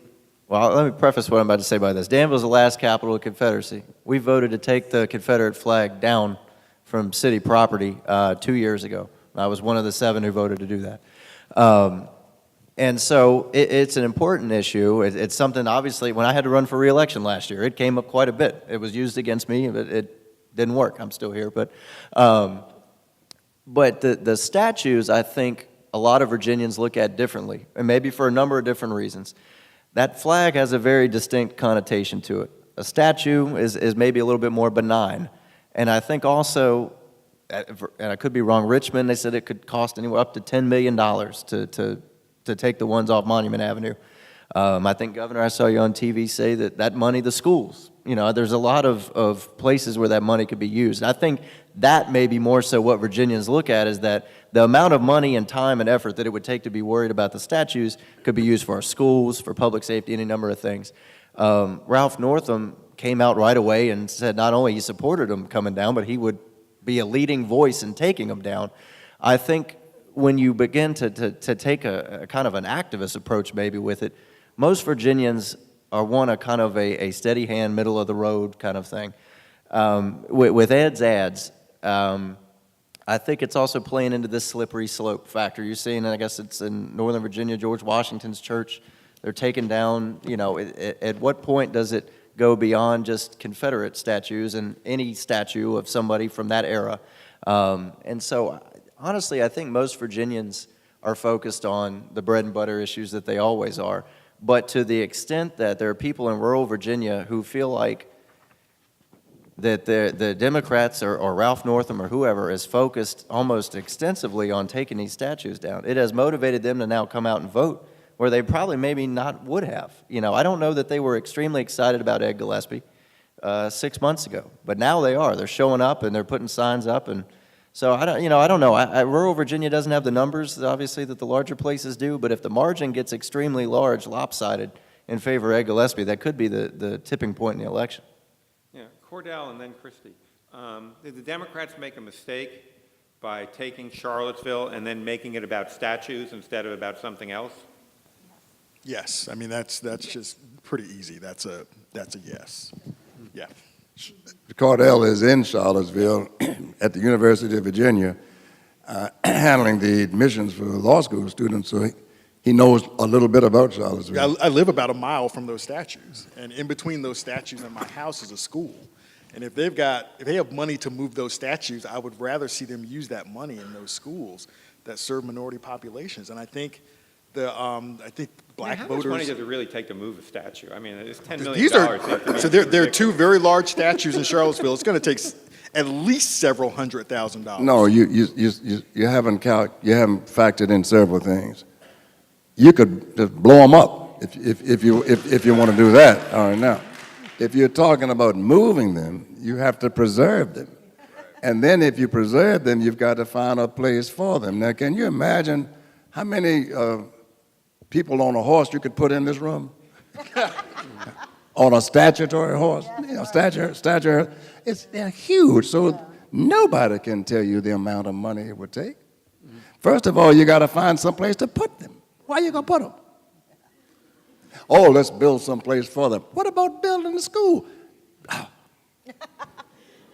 let me preface what I'm about to say by this. Danville's the last capital of the Confederacy. We voted to take the Confederate flag down from city property 2 years ago. I was one of the 7 who voted to do that. And so it's an important issue. It's something, obviously, when I had to run for re-election last year, it came up quite a bit. It was used against me, but it didn't work. I'm still here. But the statues, I think, a lot of Virginians look at differently, and maybe for a number of different reasons. That flag has a very distinct connotation to it. A statue is maybe a little bit more benign. And I think also, and I could be wrong, Richmond, they said it could cost anywhere up to $10 million to take the ones off Monument Avenue. I think, Governor, I saw you on TV say that money, the schools, there's a lot of places where that money could be used. I think that may be more so what Virginians look at, is that the amount of money and time and effort that it would take to be worried about the statues could be used for our schools, for public safety, any number of things. Ralph Northam came out right away and said not only he supported them coming down, but he would be a leading voice in taking them down. I think when you begin to take a kind of an activist approach maybe with it, most Virginians want a kind of a steady hand, middle of the road kind of thing. With Ed's ads, I think it's also playing into this slippery slope factor. You're seeing, I guess it's in Northern Virginia, George Washington's church, they're taking down, at what point does it go beyond just Confederate statues and any statue of somebody from that era? And so, honestly, I think most Virginians are focused on the bread and butter issues that they always are. But to the extent that there are people in rural Virginia who feel like that the Democrats or Ralph Northam or whoever is focused almost extensively on taking these statues down, it has motivated them to now come out and vote where they probably maybe not would have. I don't know that they were extremely excited about Ed Gillespie 6 months ago, but now they are. They're showing up and they're putting signs up, and so I don't know. Rural Virginia doesn't have the numbers, obviously, that the larger places do, but if the margin gets extremely large, lopsided in favor of Ed Gillespie, that could be the tipping point in the election. Yeah, Cordel and then Kristine. Did the Democrats make a mistake by taking Charlottesville and then making it about statues instead of about something else? Yes, I mean, that's just pretty easy. That's a yes. Yeah. Cordel is in Charlottesville at the University of Virginia, handling the admissions for law school students, so he knows a little bit about Charlottesville. I live about a mile from those statues, and in between those statues and my house is a school. And if they have money to move those statues, I would rather see them use that money in those schools that serve minority populations. And I think black How voters. much money does it really take to move a statue? I mean, it's $10 million. These are so there are two very large statues in Charlottesville. It's going to take at least several $100,000. No, you haven't factored in several things. You could just blow them up if you want to do that. All right, now, if you're talking about moving them, you have to preserve them, and then if you preserve them, you've got to find a place for them. Now, can you imagine how many people on a horse you could put in this room? On a statutory horse, stature, they're huge, so nobody can tell you the amount of money it would take. First of all, you got to find some place to put them. Where are you going to put them? Oh, let's build some place for them. What about building a school?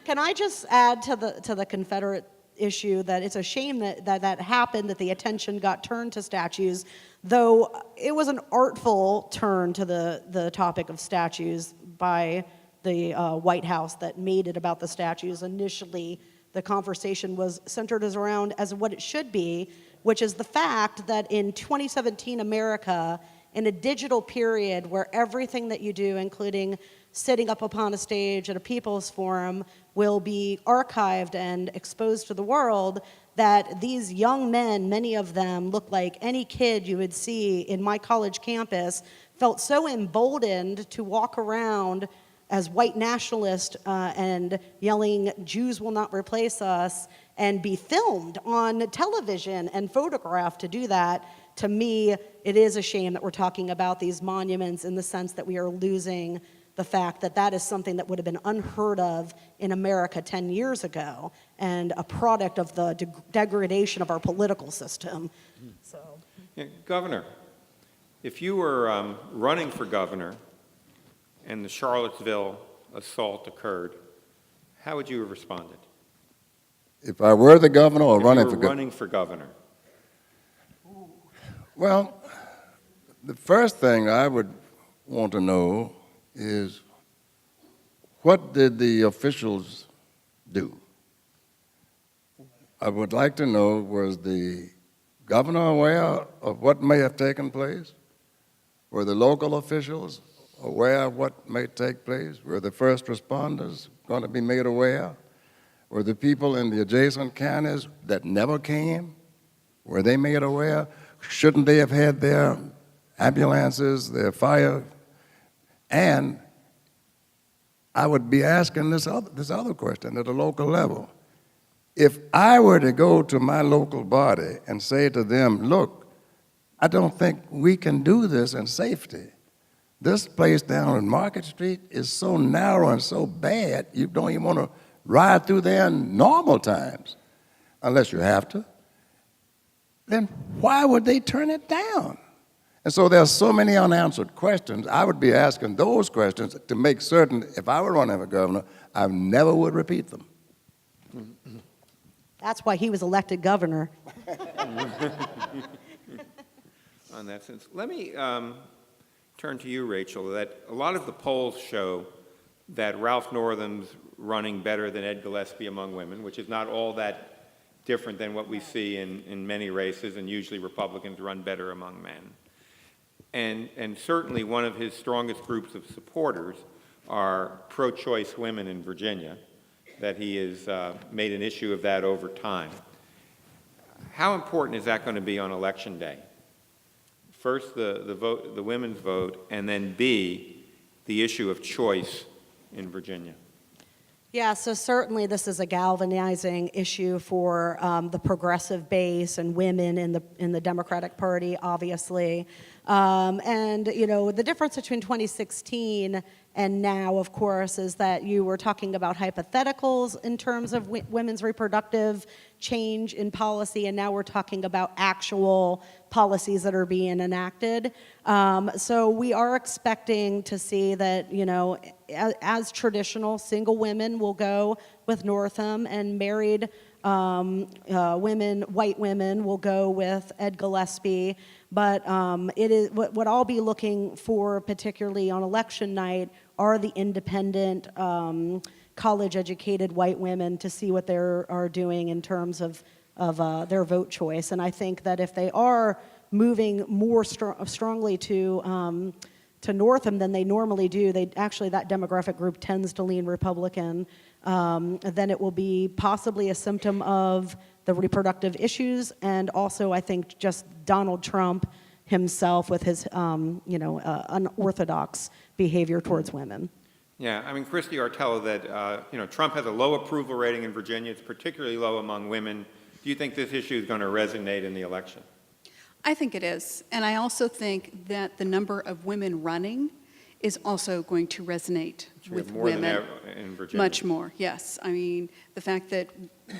Can I just add to the Confederate issue that it's a shame that happened, that the attention got turned to statues, though it was an artful turn to the topic of statues by the White House that made it about the statues. Initially, the conversation was centered around as what it should be, which is the fact that in 2017 America, in a digital period where everything that you do, including sitting up upon a stage at a people's forum, will be archived and exposed to the world, that these young men, many of them look like any kid you would see in my college campus, felt so emboldened to walk around as white nationalists and yelling, "Jews will not replace us," and be filmed on television and photographed to do that. To me, it is a shame that we're talking about these monuments in the sense that we are losing the fact that that is something that would have been unheard of in America 10 years ago and a product of the degradation of our political system. So, Yeah, Governor, if you were running for governor and the Charlottesville assault occurred, how would you have responded? If I were the governor or If running you for were governor? running for governor. Well, the first thing I would want to know is, what did the officials do? I would like to know, was the governor aware of what may have taken place? Were the local officials aware of what may take place? Were the first responders going to be made aware? Were the people in the adjacent counties that never came, were they made aware? Shouldn't they have had their ambulances, their fire? And I would be asking this other question at a local level. If I were to go to my local body and say to them, look, I don't think we can do this in safety. This place down on Market Street is so narrow and so bad, you don't even want to ride through there in normal times, unless you have to. Then why would they turn it down? And so there's so many unanswered questions. I would be asking those questions to make certain, if I were running for governor, I never would repeat them. that's why he was elected governor. On that sense, let me turn to you, Rachel, that a lot of the polls show that Ralph Northam's running better than Ed Gillespie among women, which is not all that different than what we see in many races, and usually Republicans run better among men. And certainly one of his strongest groups of supporters are pro-choice women in Virginia, that he has made an issue of that over time. How important is that going to be on Election Day? First, the vote, the women's vote, and then B, the issue of choice in Virginia. Yeah, so certainly this is a galvanizing issue for the progressive base and women in the Democratic Party, obviously. And, you know, the difference between 2016 and now, of course, is that you were talking about hypotheticals in terms of women's reproductive change in policy, and now we're talking about actual policies that are being enacted. So we are expecting to see that, you know, as traditional, single women will go with Northam, and married women, white women, will go with Ed Gillespie. But it is what I'll be looking for, particularly on election night, are the independent, college-educated white women, to see what they are doing in terms of their vote choice. And I think that if they are moving more strongly to Northam than they normally do, that demographic group tends to lean Republican, then it will be possibly a symptom of the reproductive issues, and also I think just Donald Trump himself with his unorthodox behavior towards women. Yeah, I mean, Kristine, Artello, that Trump has a low approval rating in Virginia. It's particularly low among women. Do you think this issue is going to resonate in the election? I think it is. And I also think that the number of women running is also going to resonate with more women. than ever in Virginia. Much more, yes. I mean, the fact that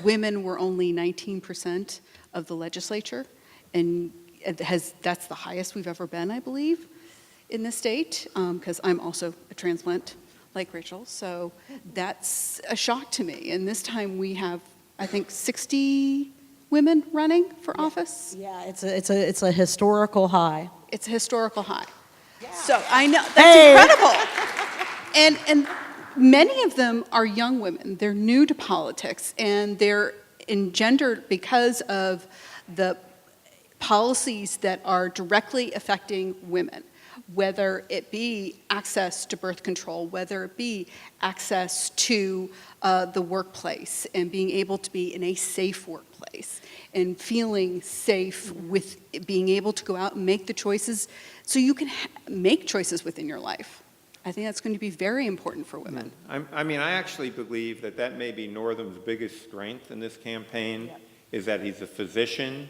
women were only 19% of the legislature, and that's the highest we've ever been, I believe, in this state, because I'm also a transplant like Rachel, so that's a shock to me. And this time we have, I think, 60 women running for office. Yeah, it's a historical high. It's a historical high. Yeah. So I know, that's incredible. And many of them are young women. They're new to politics, and they're engendered because of the policies that are directly affecting women, whether it be access to birth control, whether it be access to the workplace and being able to be in a safe workplace and feeling safe with being able to go out and make the choices so you can make choices within your life. I think that's going to be very important for women. I mean, I actually believe that may be Northam's biggest strength in this campaign, is that he's a physician,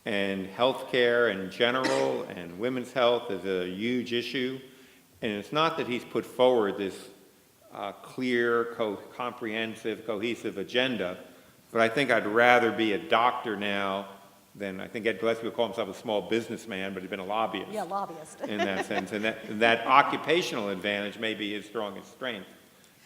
and healthcare in general and women's health is a huge issue. And it's not that he's put forward this clear, comprehensive, cohesive agenda, but I think I'd rather be a doctor now than, I think Ed Gillespie would call himself a small businessman, but he's been a lobbyist. Yeah, lobbyist. In that sense. And that occupational advantage may be his strongest strength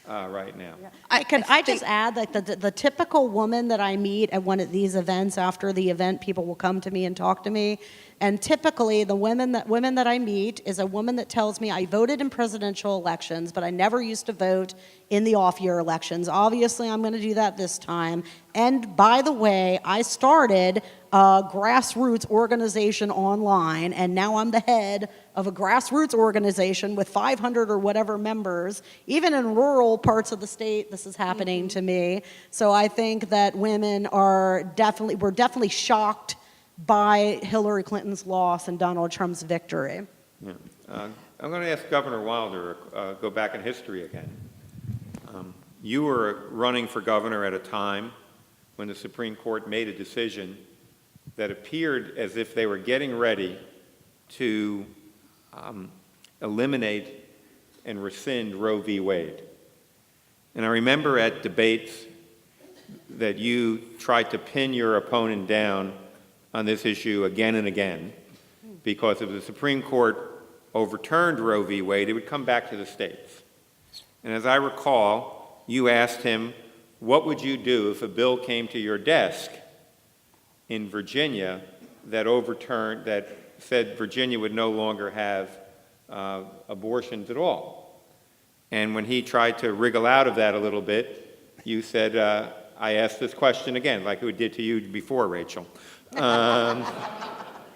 right now. Yeah. I just add that the typical woman that I meet at one of these events, after the event, people will come to me and talk to me. And typically, the women that I meet is a woman that tells me, I voted in presidential elections, but I never used to vote in the off-year elections. Obviously, I'm going to do that this time. And by the way, I started a grassroots organization online, and now I'm the head of a grassroots organization with 500 or whatever members. Even in rural parts of the state, this is happening to me. So I think that women we're definitely shocked by Hillary Clinton's loss and Donald Trump's victory. Yeah. I'm going to ask Governor Wilder, go back in history again. You were running for governor at a time when the Supreme Court made a decision that appeared as if they were getting ready to eliminate and rescind Roe v. Wade. And I remember at debates that you tried to pin your opponent down on this issue again and again, because if the Supreme Court overturned Roe v. Wade, it would come back to the states. And as I recall, you asked him, what would you do if a bill came to your desk in Virginia that said Virginia would no longer have abortions at all? And when he tried to wriggle out of that a little bit, you said, I asked this question again, like we did to you before, Rachel.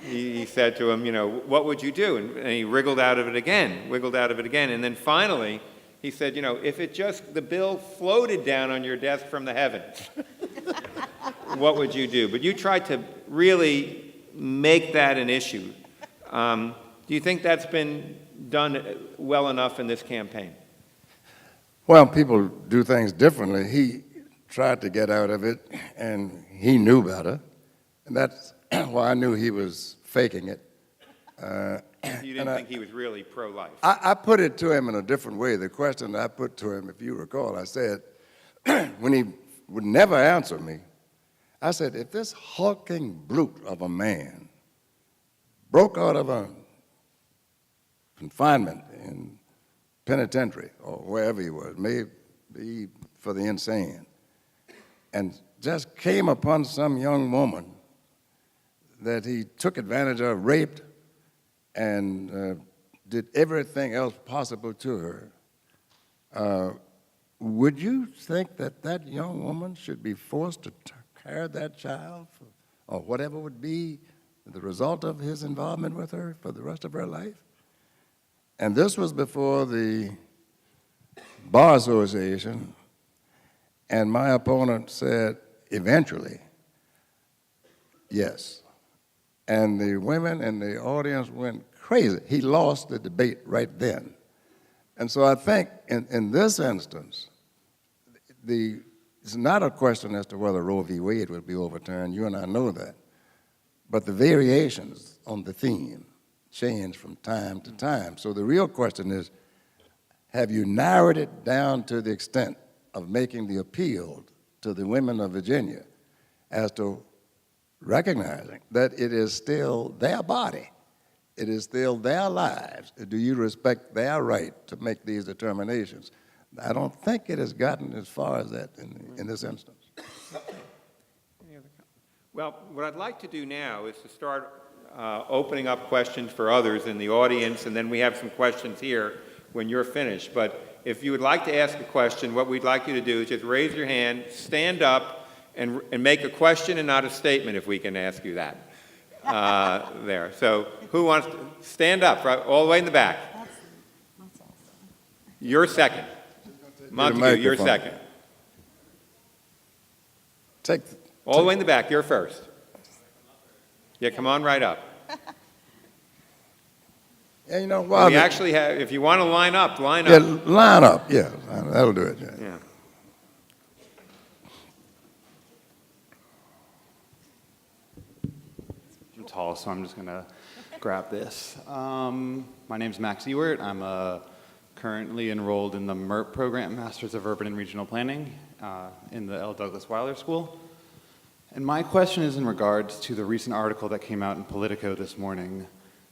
He said to him, what would you do? And he wriggled out of it again. And then finally, he said, if the bill floated down on your desk from the heavens, what would you do? But you tried to really make that an issue. Do you think that's been done well enough in this campaign? Well, people do things differently. He tried to get out of it, and he knew better. And that's why I knew he was faking it. You didn't think he was really pro-life? I put it to him in a different way. The question I put to him, if you recall, I said, when he would never answer me, I said, if this hulking brute of a man broke out of a confinement in penitentiary or wherever he was, maybe for the insane, and just came upon some young woman that he took advantage of, raped, and did everything else possible to her, would you think that that young woman should be forced to carry that child or whatever would be the result of his involvement with her for the rest of her life? And this was before the Bar Association, and my opponent said, eventually, yes. And the women in the audience went crazy. He lost the debate right then. And so I think in this instance, it's not a question as to whether Roe v. Wade will be overturned. You and I know that. But the variations on the theme change from time to time. So the real question is, have you narrowed it down to the extent of making the appeal to the women of Virginia as to recognizing that it is still their body, it is still their lives? Do you respect their right to make these determinations? I don't think it has gotten as far as that in this instance. Well, what I'd like to do now is to start opening up questions for others in the audience, and then we have some questions here when you're finished. But if you would like to ask a question, what we'd like you to do is just raise your hand, stand up, and make a question and not a statement, if we can ask you that. There. So who wants to stand up, right, all the way in the back? That's awesome. You're second. Montague, you're second. All the way in the back, you're first. Yeah, come on right up. Yeah, you know, we actually have, if you want to line up, line up. Yeah, line up, yeah, that'll do it. Yeah. I'm tall, so I'm just going to grab this. My name's Max Ewert. I'm currently enrolled in the MERP program, Masters of Urban and Regional Planning, in the L. Douglas Wilder School. And my question is in regards to the recent article that came out in Politico this morning.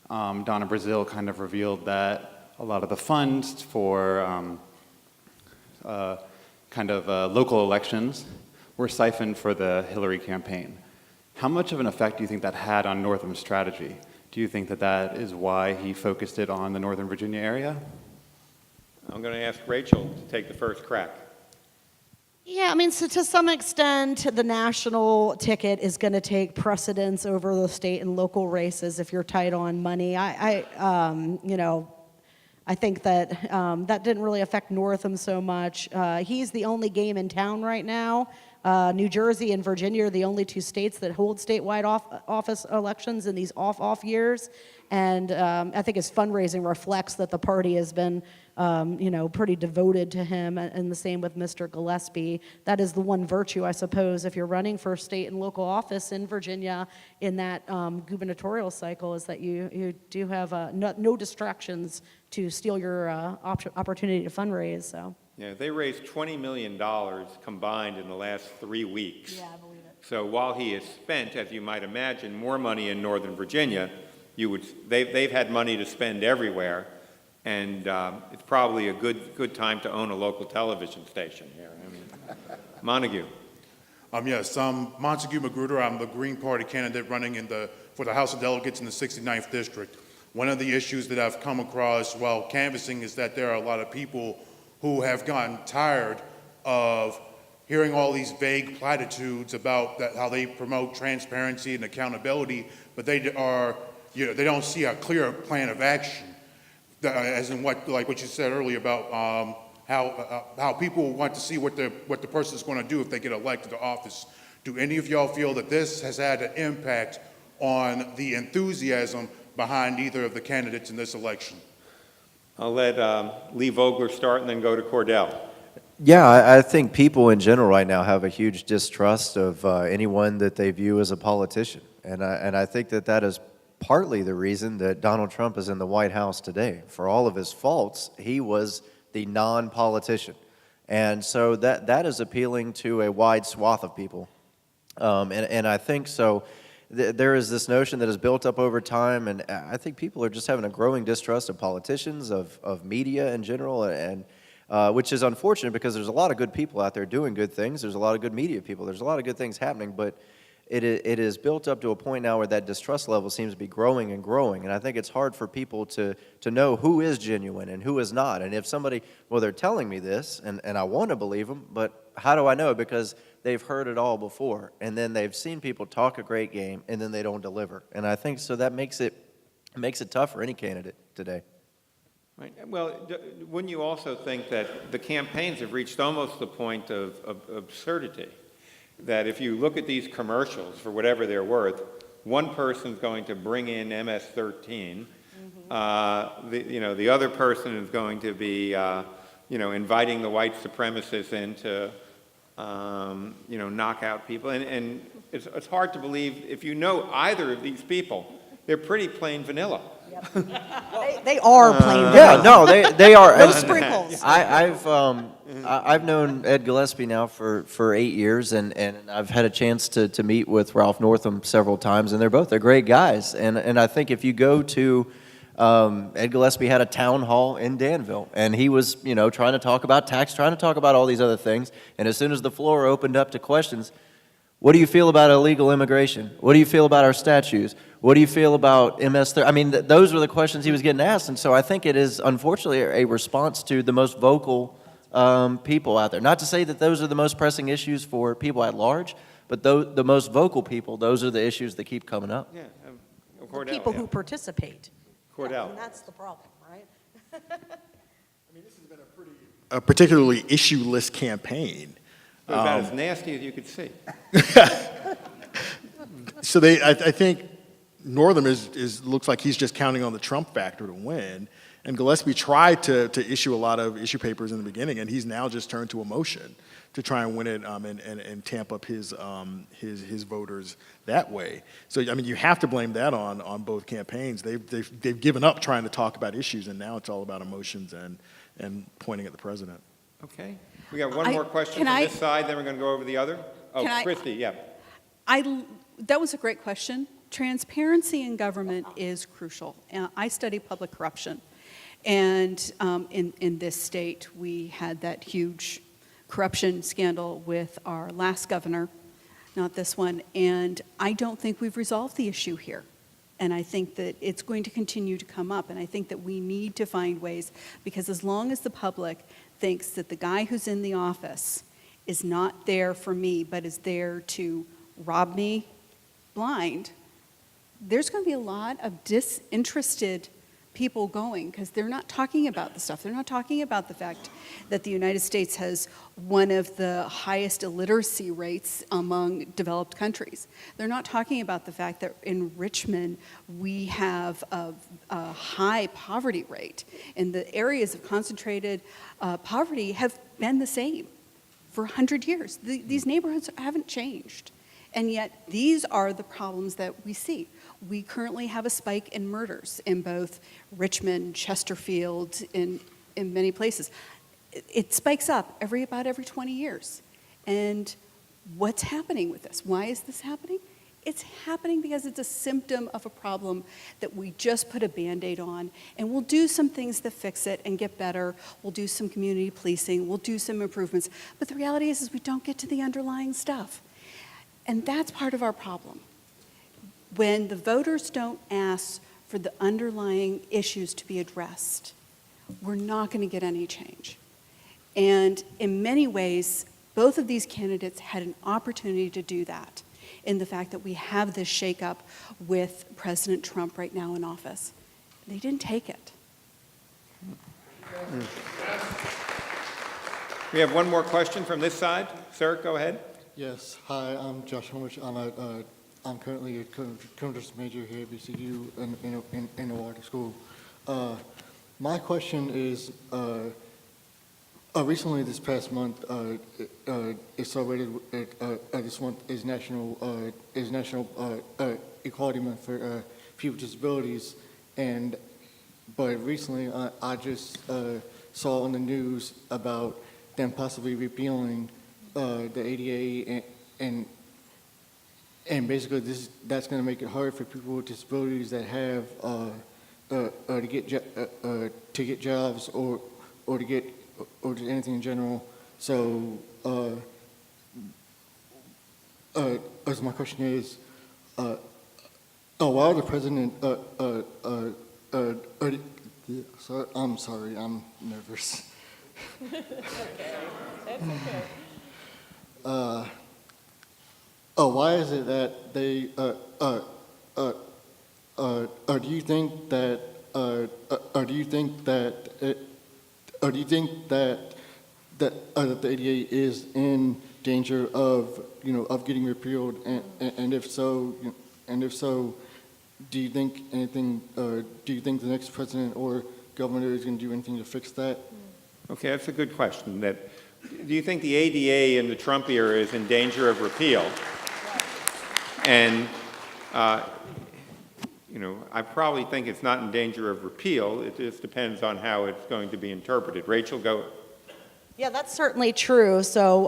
Donna Brazile kind of revealed that a lot of the funds for local elections were siphoned for the Hillary campaign. How much of an effect do you think that had on Northam's strategy? Do you think that that is why he focused it on the Northern Virginia area? I'm going to ask Rachel to take the first crack. Yeah, I mean, so to some extent, the national ticket is going to take precedence over the state and local races if you're tight on money. I think that that didn't really affect Northam so much. He's the only game in town right now. New Jersey and Virginia are the only two states that hold statewide office elections in these off years. And I think his fundraising reflects that the party has been, pretty devoted to him, and the same with Mr. Gillespie. That is the one virtue, I suppose, if you're running for state and local office in Virginia in that gubernatorial cycle, is that you do have no distractions to steal your opportunity to fundraise. So. Yeah, they raised $20 million combined in the last 3 weeks. Yeah, I believe it. So while he has spent, as you might imagine, more money in Northern Virginia, they've had money to spend everywhere, and it's probably a good time to own a local television station here. I mean, Montague. Yes, I'm Montague Magruder. I'm the Green Party candidate running for the House of Delegates in the 69th District. One of the issues that I've come across while canvassing is that there are a lot of people who have gotten tired of hearing all these vague platitudes about how they promote transparency and accountability, but they don't see a clear plan of action, as in what you said earlier about how people want to see what the person is going to do if they get elected to office. Do any of y'all feel that this has had an impact on the enthusiasm behind either of the candidates in this election? I'll let Lee Vogler start and then go to Cordel. Yeah, I think people in general right now have a huge distrust of anyone that they view as a politician. And I think that is partly the reason that Donald Trump is in the White House today. For all of his faults, he was the non-politician. And so that is appealing to a wide swath of people. And I think so. There is this notion that is built up over time, and I think people are just having a growing distrust of politicians, of media in general, and which is unfortunate because there's a lot of good people out there doing good things. There's a lot of good media people. There's a lot of good things happening, but it is built up to a point now where that distrust level seems to be growing and growing. And I think it's hard for people to know who is genuine and who is not. And if somebody, well, they're telling me this, and I want to believe them, but how do I know? Because they've heard it all before, and then they've seen people talk a great game, and then they don't deliver. And I think so that makes it tough for any candidate today. Right. Well, wouldn't you also think that the campaigns have reached almost the point of absurdity? That if you look at these commercials, for whatever they're worth, one person's going to bring in MS-13, the other person is going to be, inviting the white supremacists in to, knock out people. And it's hard to believe, if you know either of these people, they're pretty plain vanilla. They are plain Yeah, vanilla. no, they are. No And sprinkles. I've known Ed Gillespie now for 8 years, and I've had a chance to meet with Ralph Northam several times, and they're great guys. And I think if you go to Ed Gillespie had a town hall in Danville, and he was trying to talk about tax, trying to talk about all these other things. And as soon as the floor opened up to questions, what do you feel about illegal immigration? What do you feel about our statutes? What do you feel about MS-13? I mean, those were the questions he was getting asked. And so I think it is, unfortunately, a response to the most vocal people out there. Not to say that those are the most pressing issues for people at large, but the most vocal people, those are the issues that keep coming up. Yeah, The people who participate. Cordell. And that's the problem, right? I mean, this has been a particularly issue-less campaign. About as nasty as you could see. So I think Northam looks like he's just counting on the Trump factor to win. And Gillespie tried to issue a lot of issue papers in the beginning, and he's now just turned to emotion to try and win it and tamp up his voters that way. So I mean, you have to blame that on both campaigns. They've given up trying to talk about issues, and now it's all about emotions and pointing at the president. Okay. We got one more question from this side, then we're going to go over the other. Oh, Kristine, yeah. That was a great question. Transparency in government is crucial. I study public corruption. And in this state, we had that huge corruption scandal with our last governor, not this one. And I don't think we've resolved the issue here. And I think that it's going to continue to come up. And I think that we need to find ways, because as long as the public thinks that the guy who's in the office is not there for me, but is there to rob me blind, there's going to be a lot of disinterested people going, because they're not talking about the stuff. They're not talking about the fact that the United States has one of the highest illiteracy rates among developed countries. They're not talking about the fact that in Richmond we have a high poverty rate, and the areas of concentrated poverty have been the same for 100 years. These neighborhoods haven't changed, and yet these are the problems that we see. We currently have a spike in murders in both Richmond, Chesterfield, in many places. It spikes up about every 20 years. And what's happening with this? Why is this happening? It's happening because it's a symptom of a problem that we just put a Band-Aid on, and we'll do some things that fix it and get better. We'll do some community policing. We'll do some improvements. But the reality is we don't get to the underlying stuff. And that's part of our problem. When the voters don't ask for the underlying issues to be addressed, we're not going to get any change. And in many ways, both of these candidates had an opportunity to do that in the fact that we have this shakeup with President Trump right now in office. They didn't take it. We have one more question from this side. Sir, go ahead. Yes. Hi, I'm Josh Homish. I'm currently a commerce major here at BCU in the water school. My question is, recently this past month, it's already this month is National Equality Month for people with disabilities, but recently I just saw on the news about them possibly repealing the ADA and basically that's going to make it hard for people with disabilities that have to get jobs or to anything in general. So as my question is, while the president, I'm sorry, I'm nervous. Okay, that's okay. Why is it that they, do you think that, that the ADA is in danger of, of getting repealed, and if so, do you think the next president or governor is going to do anything to fix that? Okay, that's a good question. Do you think the ADA in the Trump era is in danger of repeal? And, I probably think it's not in danger of repeal. It just depends on how it's going to be interpreted. Rachel, go. Yeah, that's certainly true. So,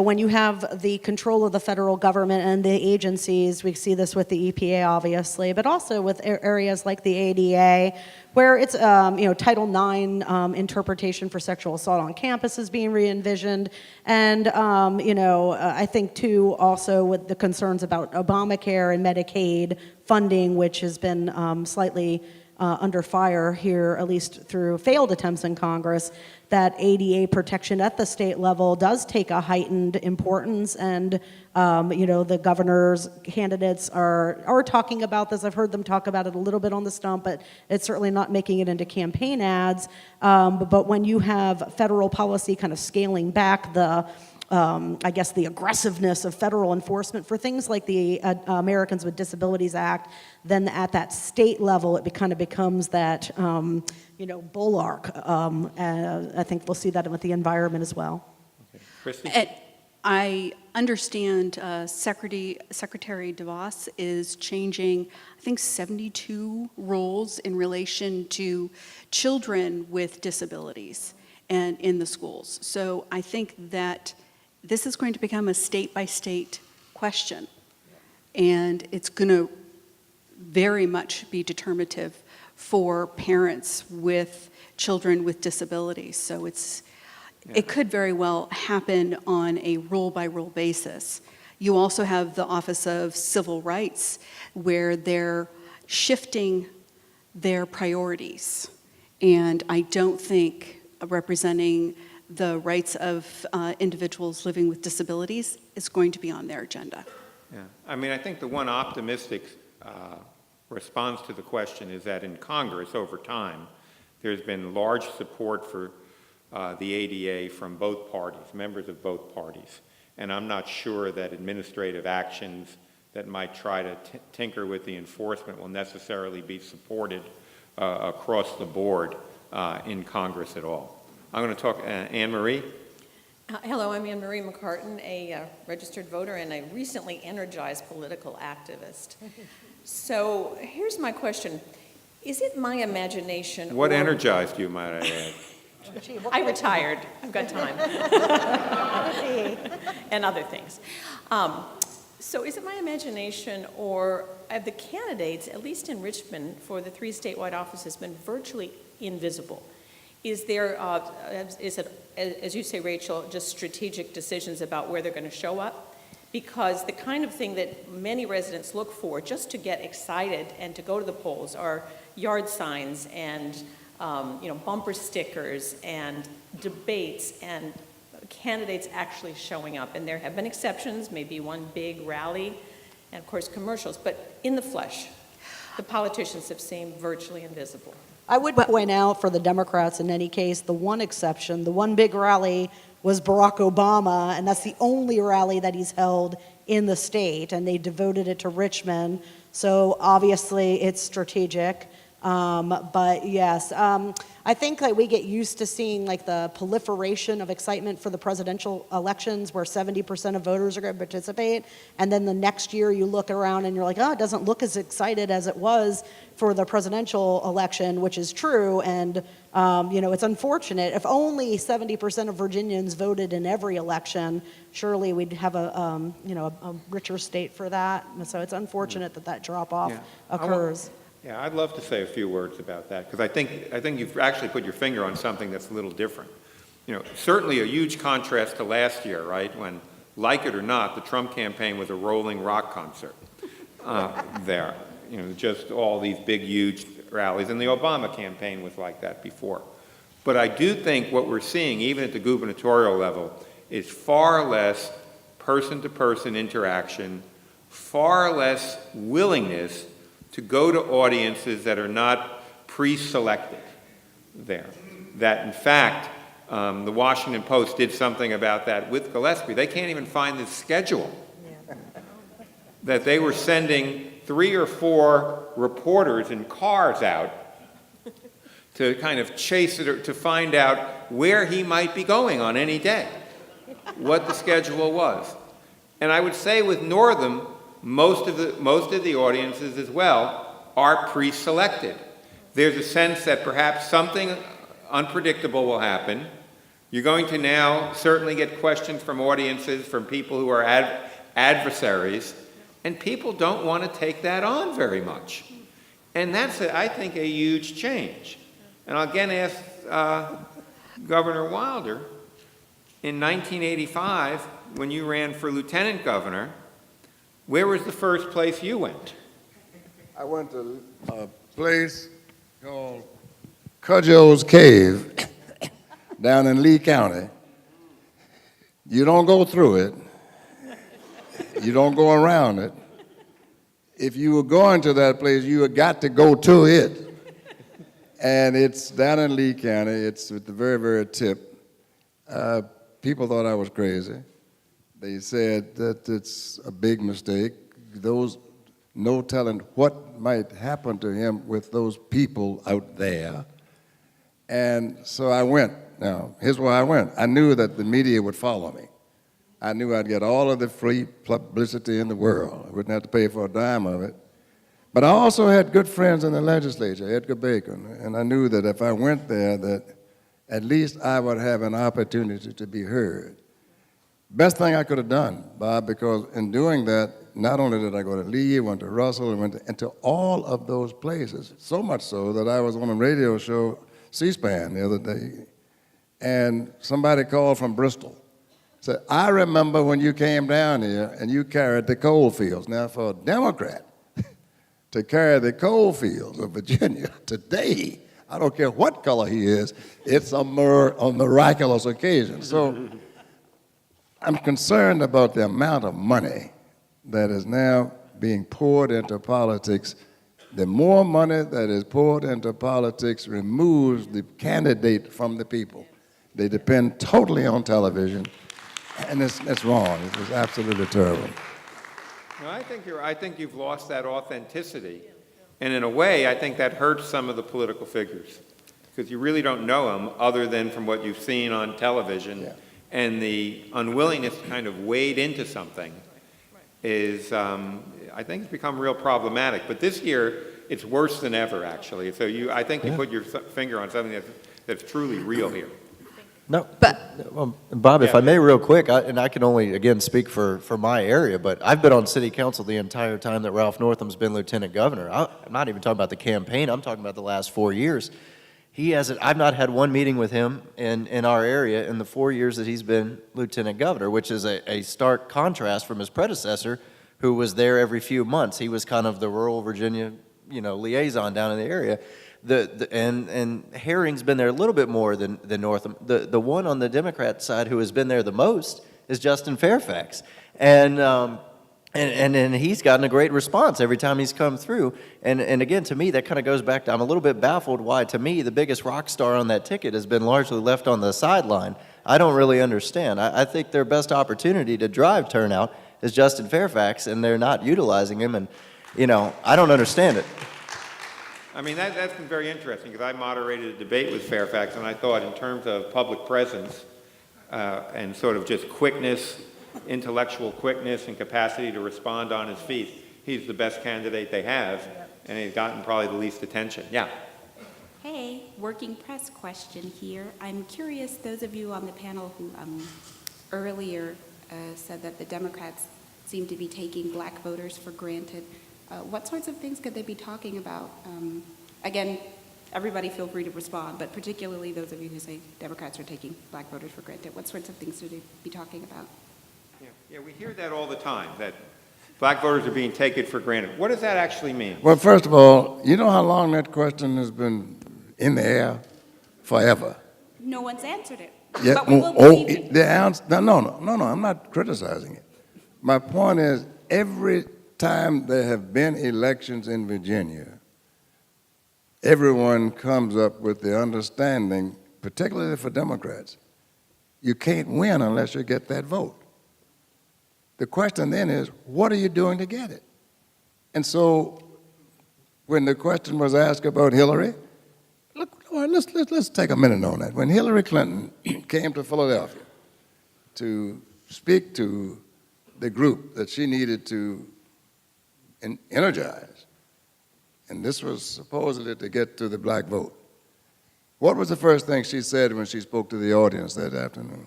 when you have the control of the federal government and the agencies, we see this with the EPA, obviously, but also with areas like the ADA, where it's, Title IX interpretation for sexual assault on campus is being re-envisioned. And, I think, too, also with the concerns about Obamacare and Medicaid funding, which has been slightly under fire here, at least through failed attempts in Congress, that ADA protection at the state level does take a heightened importance, and the governor's candidates are talking about this. I've heard them talk about it a little bit on the stump, but it's certainly not making it into campaign ads. But when you have federal policy kind of scaling back the the aggressiveness of federal enforcement for things like the Americans with Disabilities Act, then at that state level, it kind of becomes that, bulwark. I think we'll see that with the environment as well. Okay. Kristine? I understand Secretary DeVos is changing, I think, 72 roles in relation to children with disabilities and in the schools. So I think that this is going to become a state-by-state question, and it's going to very much be determinative for parents with children with disabilities. So it could very well happen on a role-by-role basis. You also have the Office of Civil Rights, where they're shifting their priorities, and I don't think representing the rights of individuals living with disabilities is going to be on their agenda. Yeah, I think the one optimistic response to the question is that in Congress over time, there's been large support for the ADA from both parties, members of both parties. And I'm not sure that administrative actions that might try to tinker with the enforcement will necessarily be supported across the board in Congress at all. I'm going to talk Anne-Marie. Hello, I'm Anne-Marie McCartan, a registered voter and a recently energized political activist. So here's my question. Is it my imagination? What energized you, might I add? I retired. I've got time. And other things. So is it my imagination, or have the candidates, at least in Richmond, for the 3 statewide offices, been virtually invisible? Is there, is it, as you say, Rachel, just strategic decisions about where they're going to show up? Because the kind of thing that many residents look for just to get excited and to go to the polls are yard signs and bumper stickers and debates and candidates actually showing up. And there have been exceptions, maybe one big rally, and of course commercials, but in the flesh, the politicians have seemed virtually invisible. I would point out for the Democrats, in any case, the one exception, the one big rally was Barack Obama, and that's the only rally that he's held in the state, and they devoted it to Richmond. So obviously it's strategic. But yes, I think that we get used to seeing like the proliferation of excitement for the presidential elections where 70% of voters are going to participate. And then the next year you look around and you're like, oh, it doesn't look as excited as it was for the presidential election, which is true. And, it's unfortunate. If only 70% of Virginians voted in every election, surely we'd have a richer state for that. So it's unfortunate that drop off occurs. Yeah, I'd love to say a few words about that, because I think you've actually put your finger on something that's a little different. Certainly a huge contrast to last year, right, when, like it or not, the Trump campaign was a rolling rock concert there. Just all these big, huge rallies, and the Obama campaign was like that before. But I do think what we're seeing, even at the gubernatorial level, is far less person-to-person interaction, far less willingness to go to audiences that are not pre-selected there. That, in fact, the Washington Post did something about that with Gillespie. They can't even find the schedule. That they were sending 3 or 4 reporters in cars out to kind of chase it, or to find out where he might be going on any day, what the schedule was. And I would say with Northam, most of the audiences as well are pre-selected. There's a sense that perhaps something unpredictable will happen. You're going to now certainly get questions from audiences, from people who are adversaries, and people don't want to take that on very much. And that's, I think, a huge change. And I'll again ask Governor Wilder, in 1985, when you ran for lieutenant governor, where was the first place you went? I went to a place called Cudjoe's Cave down in Lee County. You don't go through it. You don't go around it. If you were going to that place, you had got to go to it. And it's down in Lee County. It's at the very, very tip. People thought I was crazy. They said that it's a big mistake. No telling what might happen to him with those people out there. And so I went. Now, here's why I went. I knew that the media would follow me. I knew I'd get all of the free publicity in the world. I wouldn't have to pay for a dime of it. But I also had good friends in the legislature, Edgar Bacon, and I knew that if I went there, that at least I would have an opportunity to be heard. Best thing I could have done, Bob, because in doing that, not only did I go to Lee, went to Russell, and went into all of those places, so much so that I was on a radio show, C-SPAN, the other day, and somebody called from Bristol. Said, I remember when you came down here and you carried the coal fields. Now, for a Democrat to carry the coal fields of Virginia today, I don't care what color he is, it's a miraculous occasion. So I'm concerned about the amount of money that is now being poured into politics. The more money that is poured into politics removes the candidate from the people. They depend totally on television, and it's wrong. It's absolutely terrible. No, I think you've lost that authenticity. And in a way, I think that hurts some of the political figures, because you really don't know them other than from what you've seen on television. Yeah. And the unwillingness to kind of wade into something is, I think, it's become real problematic. But this year, it's worse than ever, actually. So I think you put your finger on something that's truly real here. No, well, Bob, if I may real quick, and I can only, again, speak for my area, but I've been on city council the entire time that Ralph Northam's been lieutenant governor. I'm not even talking about the campaign. I'm talking about the last 4 years. I've not had one meeting with him in our area in the 4 years that he's been lieutenant governor, which is a stark contrast from his predecessor, who was there every few months. He was kind of the rural Virginia, liaison down in the area. And Herring's been there a little bit more than Northam. The one on the Democrat side who has been there the most is Justin Fairfax, and he's gotten a great response every time he's come through. And again, to me, that kind of goes back to, I'm a little bit baffled why, to me, the biggest rock star on that ticket has been largely left on the sideline. I don't really understand. I think their best opportunity to drive turnout is Justin Fairfax, and they're not utilizing him. And I don't understand it. I mean, that's been very interesting, because I moderated a debate with Fairfax, and I thought in terms of public presence and sort of just quickness, intellectual quickness and capacity to respond on his feet, he's the best candidate they have, and he's gotten probably the least attention. Yeah. Hey, working press question here. I'm curious, those of you on the panel who earlier said that the Democrats seem to be taking black voters for granted, what sorts of things could they be talking about? Again, everybody feel free to respond, but particularly those of you who say Democrats are taking black voters for granted, what sorts of things should they be talking about? Yeah, we hear that all the time, that black voters are being taken for granted. What does that actually mean? Well, first of all, you know how long that question has been in the air? Forever. No one's answered it. Yeah, But we will believe it. the answer, no, I'm not criticizing it. My point is, every time there have been elections in Virginia, everyone comes up with the understanding, particularly for Democrats, you can't win unless you get that vote. The question then is, what are you doing to get it? And so when the question was asked about Hillary, let's take a minute on that. When Hillary Clinton came to Philadelphia to speak to the group that she needed to energize, and this was supposedly to get to the black vote, what was the first thing she said when she spoke to the audience that afternoon?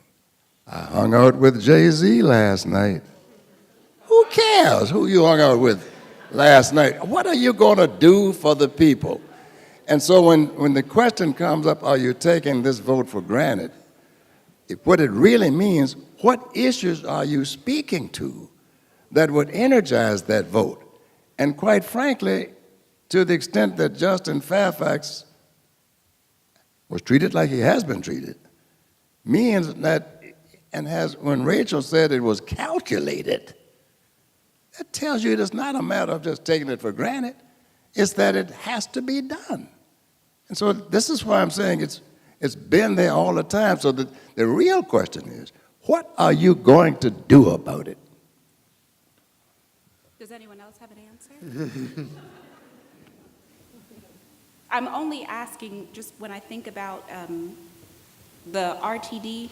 I hung out with Jay-Z last night. Who cares who you hung out with last night? What are you going to do for the people? And so when the question comes up, are you taking this vote for granted? What it really means, what issues are you speaking to that would energize that vote? And quite frankly, to the extent that Justin Fairfax was treated like he has been treated, means that, and has, when Rachel said it was calculated, that tells you it's not a matter of just taking it for granted, it's that it has to be done. And so this is why I'm saying it's been there all the time. So the real question is, what are you going to do about it? Does anyone else have an answer? I'm only asking, just when I think about the RTD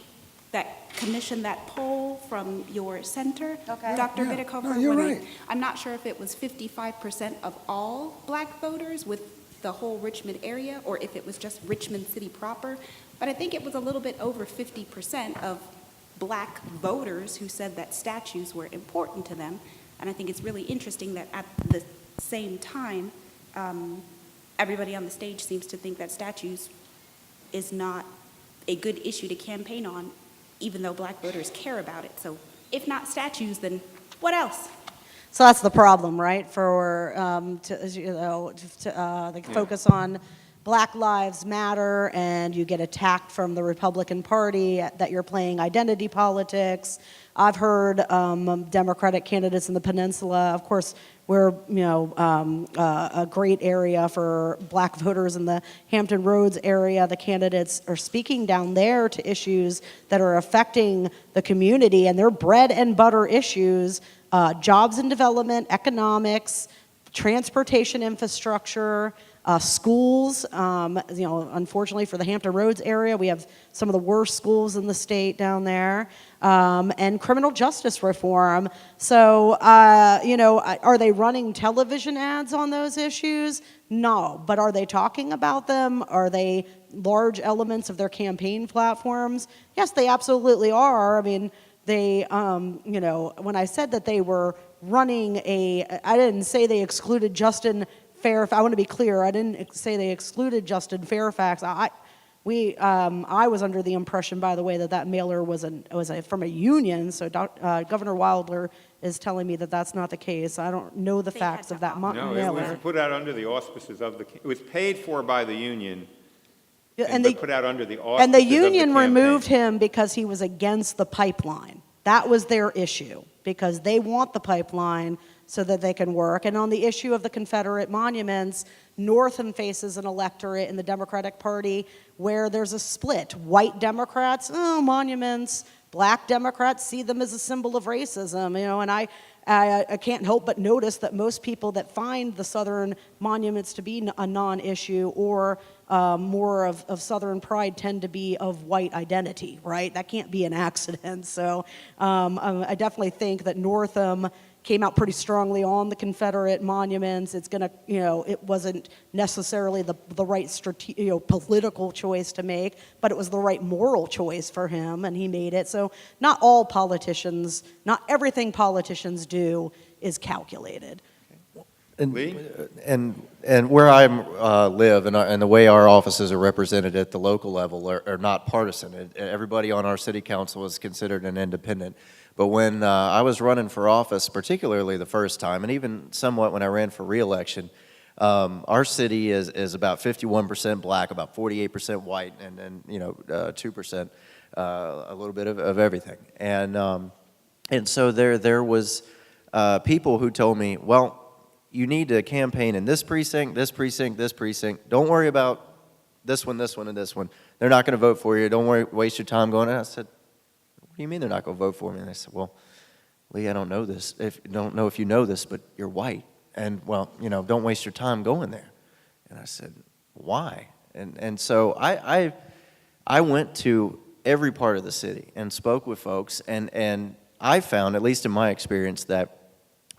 that commissioned that poll from your center, Okay. Dr. Yeah. Bitecofer. No, you're right. I'm not sure if it was 55% of all black voters with the whole Richmond area, or if it was just Richmond City proper, but I think it was a little bit over 50% of black voters who said that statues were important to them, and I think it's really interesting that at the same time, everybody on the stage seems to think that statues is not a good issue to campaign on, even though black voters care about it. So if not statues, then what else? So that's the problem, right? For focus on Black Lives Matter, and you get attacked from the Republican Party that you're playing identity politics. I've heard Democratic candidates in the peninsula. Of course, we're a great area for black voters in the Hampton Roads area. The candidates are speaking down there to issues that are affecting the community, and they're bread and butter issues. Jobs and development, economics, transportation infrastructure, schools. Unfortunately for the Hampton Roads area, we have some of the worst schools in the state down there, and criminal justice reform. So, are they running television ads on those issues? No, but are they talking about them? Are they large elements of their campaign platforms? Yes, they absolutely are. I mean, they, when I said that they were running I didn't say they excluded Justin Fairfax. I want to be clear. I didn't say they excluded Justin Fairfax. I was under the impression, by the way, that mailer was from a union. So Governor Wilder is telling me that that's not the case. I don't know the facts of that mailer. No, it was put out under the auspices of it was paid for by the union. And they put out under the auspices And the of union campaign. removed him because he was against the pipeline. That was their issue, because they want the pipeline so that they can work. And on the issue of the Confederate monuments, Northam faces an electorate in the Democratic Party where there's a split. White Democrats, monuments. Black Democrats see them as a symbol of racism, and I can't help but notice that most people that find the Southern monuments to be a non-issue or more of Southern pride tend to be of white identity, right? That can't be an accident. So I definitely think that Northam came out pretty strongly on the Confederate monuments. It's going to, it wasn't necessarily the right political choice to make, but it was the right moral choice for him, and he made it. So not everything politicians do is calculated. Lee? And where I live and the way our offices are represented at the local level are not partisan. Everybody on our city council is considered an independent. But when I was running for office, particularly the first time, and even somewhat when I ran for re-election, our city is about 51% black, about 48% white, and then 2% a little bit of everything. And so there was people who told me, well, you need to campaign in this precinct, this precinct, this precinct. Don't worry about this one, and this one. They're not going to vote for you. Don't waste your time going. And I said, what do you mean they're not going to vote for me? And they said, well, Lee, I don't know this. Don't know if you know this, but you're white. And, well, don't waste your time going there. And I said, why? And so I went to every part of the city and spoke with folks. And I found, at least in my experience, that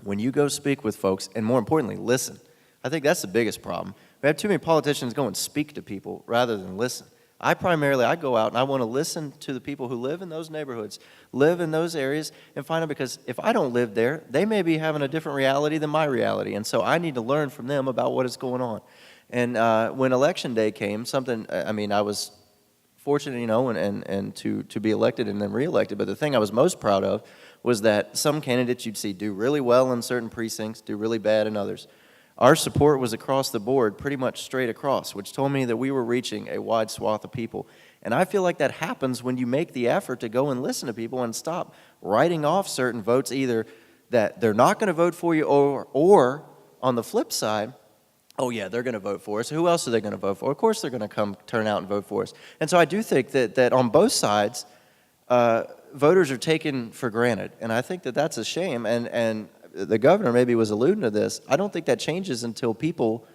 when you go speak with folks, and more importantly, listen, I think that's the biggest problem. We have too many politicians go and speak to people rather than listen. I go out and I want to listen to the people who live in those neighborhoods, live in those areas, and find out, because if I don't live there, they may be having a different reality than my reality. And so I need to learn from them about what is going on. And when election day came, I was fortunate, and to be elected and then reelected. But the thing I was most proud of was that some candidates you'd see do really well in certain precincts, do really bad in others. Our support was across the board, pretty much straight across, which told me that we were reaching a wide swath of people. And I feel like that happens when you make the effort to go and listen to people and stop writing off certain votes, either that they're not going to vote for you, or on the flip side, oh yeah, they're going to vote for us. Who else are they going to vote for? Of course they're going to turn out and vote for us. And so I do think that on both sides, voters are taken for granted. And I think that that's a shame. And the governor maybe was alluding to this. I don't think that changes until people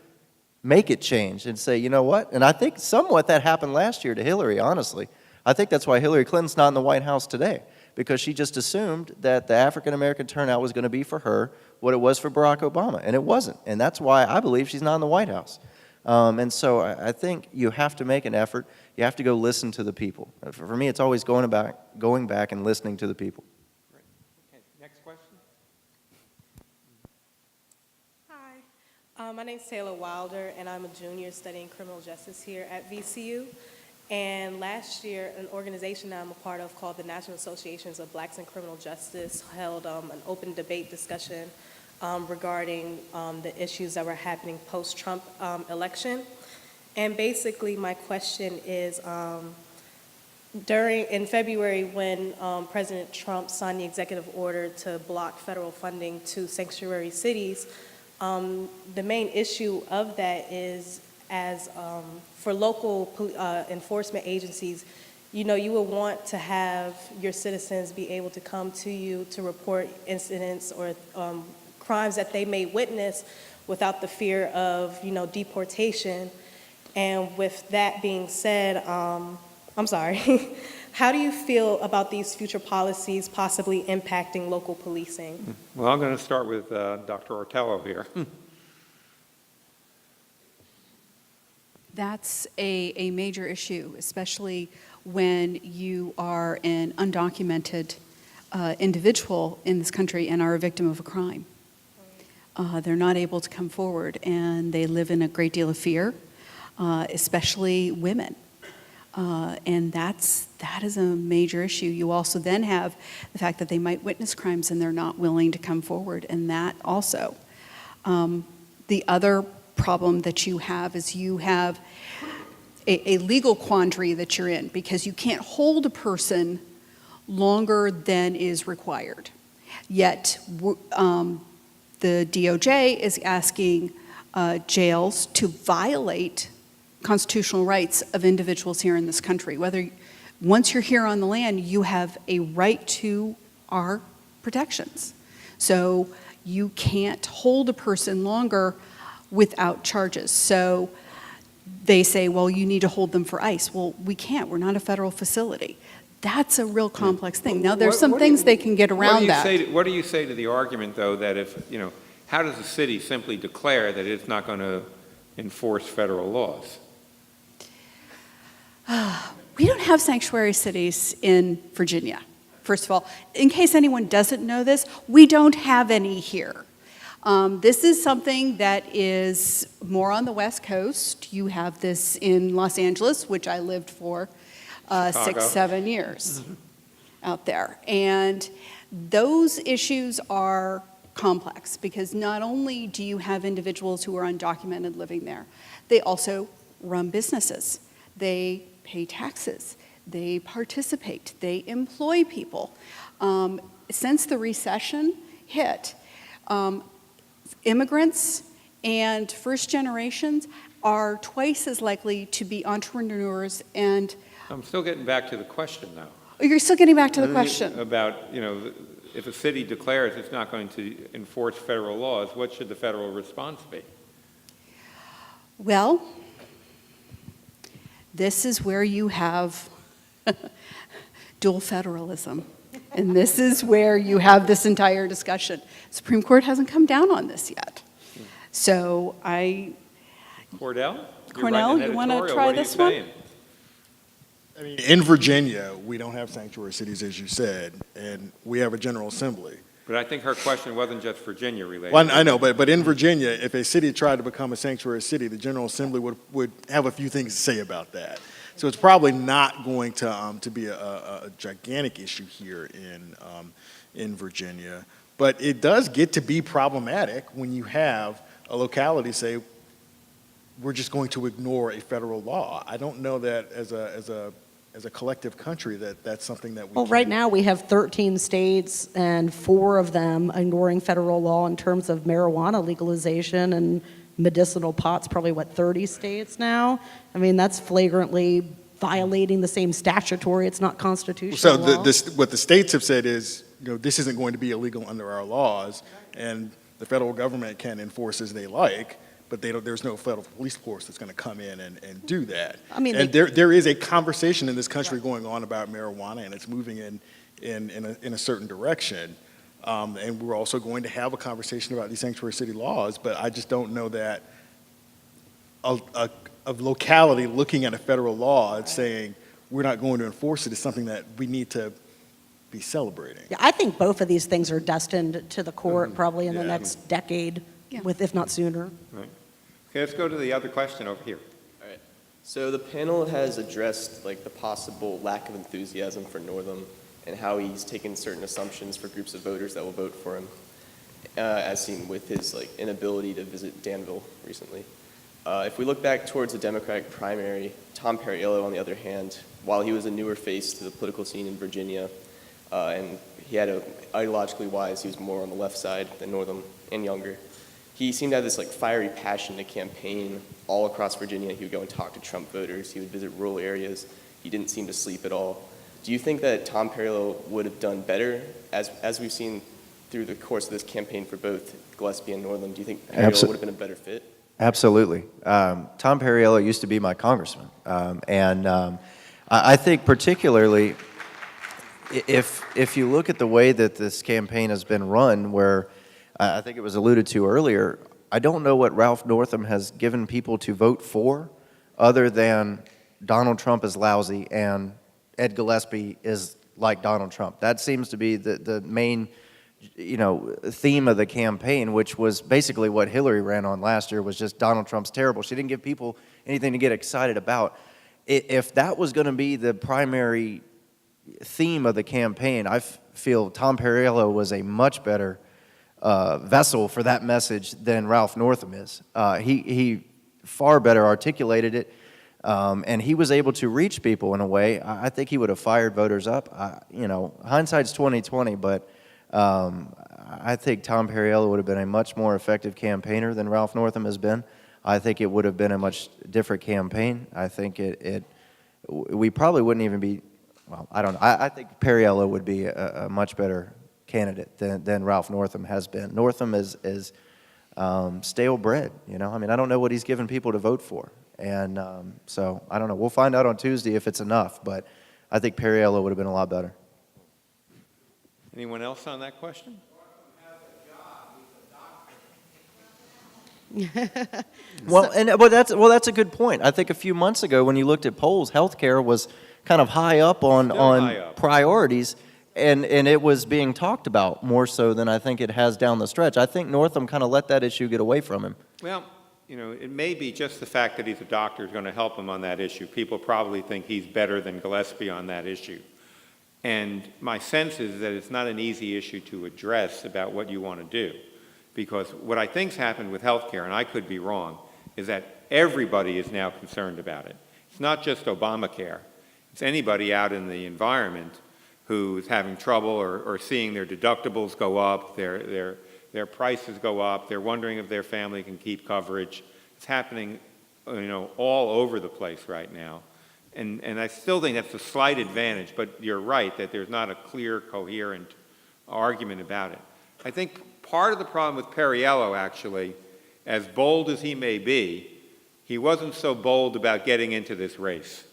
make it change and say, you know what? And I think somewhat that happened last year to Hillary, honestly. I think that's why Hillary Clinton's not in the White House today, because she just assumed that the African-American turnout was going to be for her what it was for Barack Obama, and it wasn't. And that's why I believe she's not in the White House. And so I think you have to make an effort. You have to go listen to the people. For me, it's always going back and listening to the people. Great. Okay, next question. Hi, my name's Taylor Wilder, and I'm a junior studying criminal justice here at VCU. And last year, an organization that I'm a part of called the National Associations of Blacks in Criminal Justice held an open debate discussion regarding the issues that were happening post-Trump election. And basically, my question is, in February, when President Trump signed the executive order to block federal funding to sanctuary cities, the main issue of that is, for local enforcement agencies, you would want to have your citizens be able to come to you to report incidents or crimes that they may witness without the fear of, deportation. And with that being said, I'm sorry, how do you feel about these future policies possibly impacting local policing? Well, I'm going to start with Dr. Artello here. That's a major issue, especially when you are an undocumented individual in this country and are a victim of a crime. They're not able to come forward, and they live in a great deal of fear, especially women. And that is a major issue. You also then have the fact that they might witness crimes and they're not willing to come forward, and that also. The other problem that you have is you have a legal quandary that you're in, because you can't hold a person longer than is required. Yet the DOJ is asking jails to violate constitutional rights of individuals here in this country, whether once you're here on the land, you have a right to our protections. So you can't hold a person longer without charges. So they say, well, you need to hold them for ICE. Well, we can't. We're not a federal facility. That's a real complex thing. Now, there's some things they can get around that. What do you say to the argument, though, that if, how does the city simply declare that it's not going to enforce federal laws? We don't have sanctuary cities in Virginia. First of all, in case anyone doesn't know this, we don't have any here. This is something that is more on the West Coast. You have this in Los Angeles, which I lived for 6-7 years out there. And those issues are complex because not only do you have individuals who are undocumented living there, they also run businesses. They pay taxes. They participate. They employ people. Since the recession hit, immigrants and first generations are twice as likely to be entrepreneurs and... I'm still getting back to the question, though. Oh, you're still getting back to the question. About, if a city declares it's not going to enforce federal laws, what should the federal response be? Well, this is where you have dual federalism. And this is where you have this entire discussion. Supreme Court hasn't come down on this yet. So Cordell? Cornell, you want to try this one? I mean, in Virginia, we don't have sanctuary cities, as you said, and we have a General Assembly. But I think her question wasn't just Virginia related. Well, I know, but in Virginia, if a city tried to become a sanctuary city, the General Assembly would have a few things to say about that. So it's probably not going to be a gigantic issue here in Virginia. But it does get to be problematic when you have a locality say, we're just going to ignore a federal law. I don't know that as a collective country that's something that we Well, can. right now we have 13 states and 4 of them ignoring federal law in terms of marijuana legalization and medicinal pots, probably 30 states now? I mean, that's flagrantly violating the same statutory, it's not constitutional So law. what the states have said is, this isn't going to be illegal under our laws, and the federal government can enforce as they like, but there's no federal police force that's going to come in and do that. I mean, and there is a conversation in this country going on about marijuana, and it's moving in a certain direction. And we're also going to have a conversation about these sanctuary city laws, but I just don't know that a locality looking at a federal law and saying we're not going to enforce it is something that we need to be celebrating. Yeah, I think both of these things are destined to the court probably in the next decade, if not sooner. Right. Okay, let's go to the other question over here. All right. So the panel has addressed the possible lack of enthusiasm for Northam and how he's taken certain assumptions for groups of voters that will vote for him, as seen with his inability to visit Danville recently. If we look back towards the Democratic primary, Tom Perriello, on the other hand, while he was a newer face to the political scene in Virginia, and he had ideologically wise, he was more on the left side than Northam and younger. He seemed to have this fiery passion to campaign all across Virginia. He would go and talk to Trump voters. He would visit rural areas. He didn't seem to sleep at all. Do you think that Tom Perriello would have done better, as we've seen through the course of this campaign for both Gillespie and Northam? Do you think Perriello would have been a better fit? Absolutely. Tom Perriello used to be my congressman. I think particularly if you look at the way that this campaign has been run, where I think it was alluded to earlier, I don't know what Ralph Northam has given people to vote for other than Donald Trump is lousy and Ed Gillespie is like Donald Trump. That seems to be the main theme of the campaign, which was basically what Hillary ran on last year, was just Donald Trump's terrible. She didn't give people anything to get excited about. If that was going to be the primary theme of the campaign, I feel Tom Perriello was a much better vessel for that message than Ralph Northam is. He far better articulated it, and he was able to reach people in a way. I think he would have fired voters up. Hindsight's 20/20, but I think Tom Perriello would have been a much more effective campaigner than Ralph Northam has been. I think it would have been a much different campaign. I think we probably wouldn't even be well, I don't know. I think Perriello would be a much better candidate than Ralph Northam has been. Northam is stale bread, you know? I mean, I don't know what he's given people to vote for. And so, I don't know. We'll find out on Tuesday if it's enough, but I think Perriello would have been a lot better. Anyone else on that question? Well, that's a good point. I think a few months ago when you looked at polls, healthcare was kind of high up on high up. priorities, and it was being talked about more so than I think it has down the stretch. I think Northam kind of let that issue get away from him. Well, you know, it may be just the fact that he's a doctor is going to help him on that issue. People probably think he's better than Gillespie on that issue. And my sense is that it's not an easy issue to address about what you want to do. Because what I think's happened with healthcare, and I could be wrong, is that everybody is now concerned about it. It's not just Obamacare. It's anybody out in the environment who is having trouble or seeing their deductibles go up, their prices go up, they're wondering if their family can keep coverage. It's happening, you know, all over the place right now. And I still think that's a slight advantage, but you're right that there's not a clear, coherent argument about it. I think part of the problem with Perriello, actually, as bold as he may be, he wasn't so bold about getting into this race.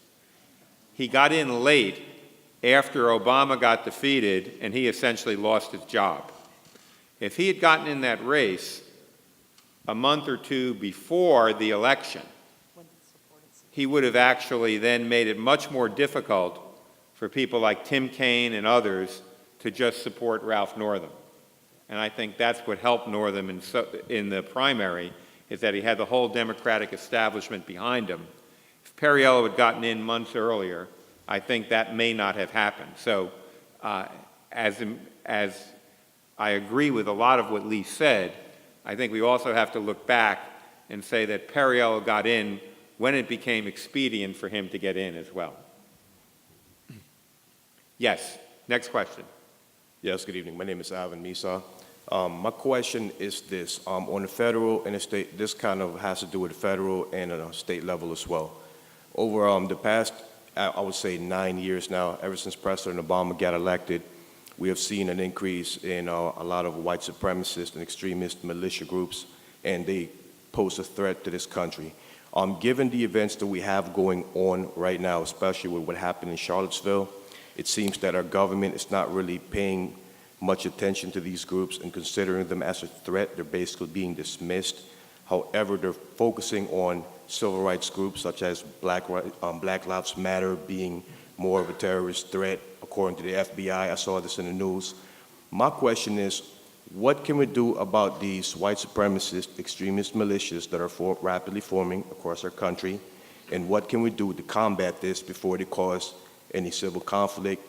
He got in late after Obama got defeated and he essentially lost his job. If he had gotten in that race a month or two before the election, he would have actually then made it much more difficult for people like Tim Kaine and others to just support Ralph Northam. And I think that's what helped Northam in the primary, is that he had the whole Democratic establishment behind him. If Perriello had gotten in months earlier, I think that may not have happened. So as I agree with a lot of what Lee said, I think we also have to look back and say that Perriello got in when it became expedient for him to get in as well. Yes, next question. Yes, good evening. My name is Alvin Misa. My question is this. On the federal and the state, this kind of has to do with the federal and state level as well. Over the past, I would say 9 years now, ever since President Obama got elected, we have seen an increase in a lot of white supremacist and extremist militia groups, and they pose a threat to this country. Given the events that we have going on right now, especially with what happened in Charlottesville, it seems that our government is not really paying much attention to these groups and considering them as a threat. They're basically being dismissed. However, they're focusing on civil rights groups such as Black Lives Matter being more of a terrorist threat, according to the FBI. I saw this in the news. My question is, what can we do about these white supremacist extremist militias that are rapidly forming across our country? And what can we do to combat this before they cause any civil conflict,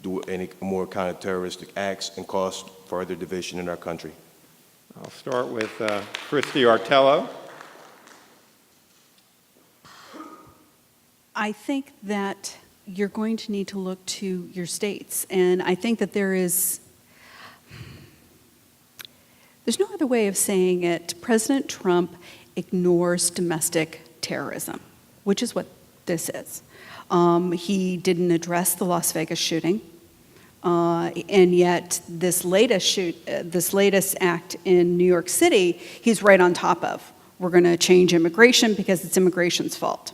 do any more kind of terroristic acts, and cause further division in our country? I'll start with Kristine Artello. I think that you're going to need to look to your states, and I think that there's no other way of saying it. President Trump ignores domestic terrorism, which is what this is. He didn't address the Las Vegas shooting, and yet this latest act in New York City, he's right on top of. We're going to change immigration because it's immigration's fault.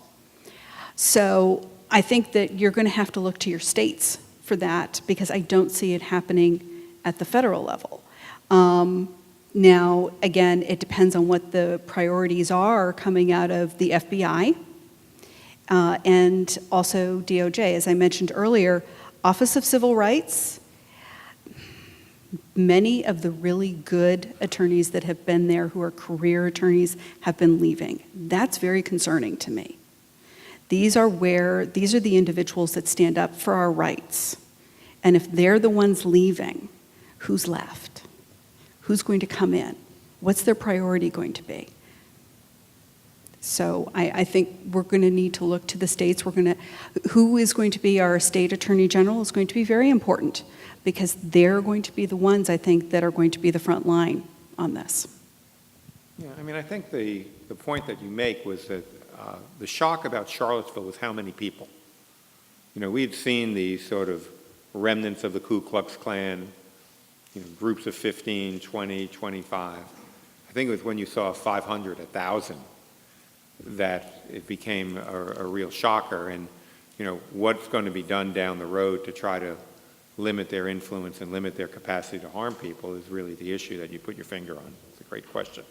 So I think that you're going to have to look to your states for that, because I don't see it happening at the federal level. Now, again, it depends on what the priorities are coming out of the FBI and also DOJ. As I mentioned earlier, Office of Civil Rights, many of the really good attorneys that have been there, who are career attorneys, have been leaving. That's very concerning to me. These are the individuals that stand up for our rights. And if they're the ones leaving, who's left? Who's going to come in? What's their priority going to be? So I think we're going to need to look to the states. Who is going to be our state attorney general is going to be very important, because they're going to be the ones, I think, that are going to be the front line on this. Yeah, I mean, I think the point that you make was that the shock about Charlottesville was how many people. we'd seen these sort of remnants of the Ku Klux Klan, groups of 15, 20, 25. I think it was when you saw 500, 1,000, that it became a real shocker. And, what's going to be done down the road to try to limit their influence and limit their capacity to harm people is really the issue that you put your finger on. It's a great question.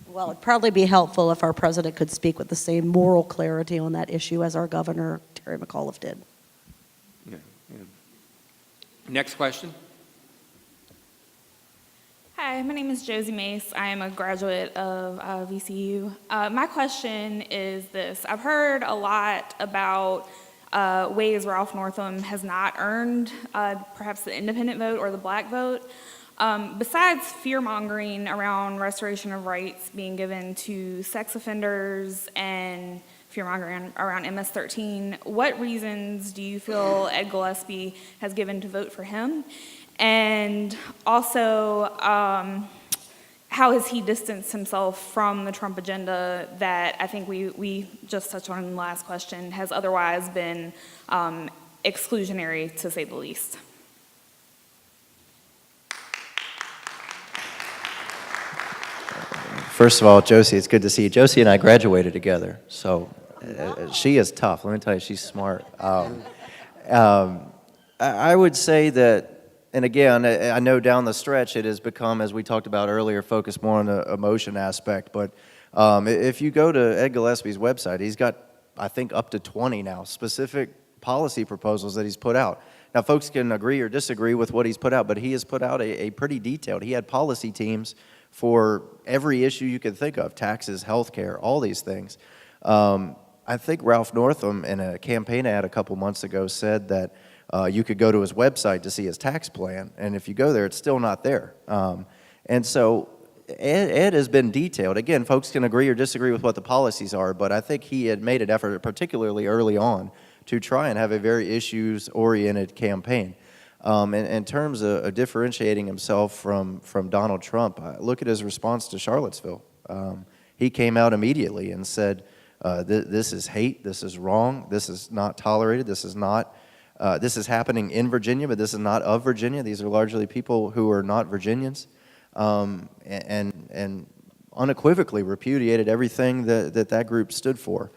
Well, it'd probably be helpful if our president could speak with the same moral clarity on that issue as our governor, Terry McAuliffe, did. Yeah. Next question. Hi, my name is Josie Mace. I am a graduate of VCU. My question is this. I've heard a lot about ways Ralph Northam has not earned perhaps the independent vote or the black vote. Besides fear-mongering around restoration of rights being given to sex offenders and fear-mongering around MS-13, what reasons do you feel Ed Gillespie has given to vote for him? And also, how has he distanced himself from the Trump agenda that I think we just touched on in the last question has otherwise been exclusionary, to say the least? First of all, Josie, it's good to see you. Josie and I graduated together, so she is tough. Let me tell you, she's smart. I would say that, and again, I know down the stretch it has become, as we talked about earlier, focused more on the emotion aspect, but if you go to Ed Gillespie's website, he's got, I think, up to 20 now, specific policy proposals that he's put out. Now, folks can agree or disagree with what he's put out, but he has put out a pretty detailed, he had policy teams for every issue you could think of, taxes, health care, all these things. I think Ralph Northam, in a campaign ad a couple months ago, said that you could go to his website to see his tax plan, and if you go there, it's still not there. And so Ed has been detailed. Again, folks can agree or disagree with what the policies are, but I think he had made an effort, particularly early on, to try and have a very issues-oriented campaign. In terms of differentiating himself from Donald Trump, look at his response to Charlottesville. He came out immediately and said, this is hate, this is wrong, this is not tolerated, this is happening in Virginia, but this is not of Virginia. These are largely people who are not Virginians, and unequivocally repudiated everything that group stood for.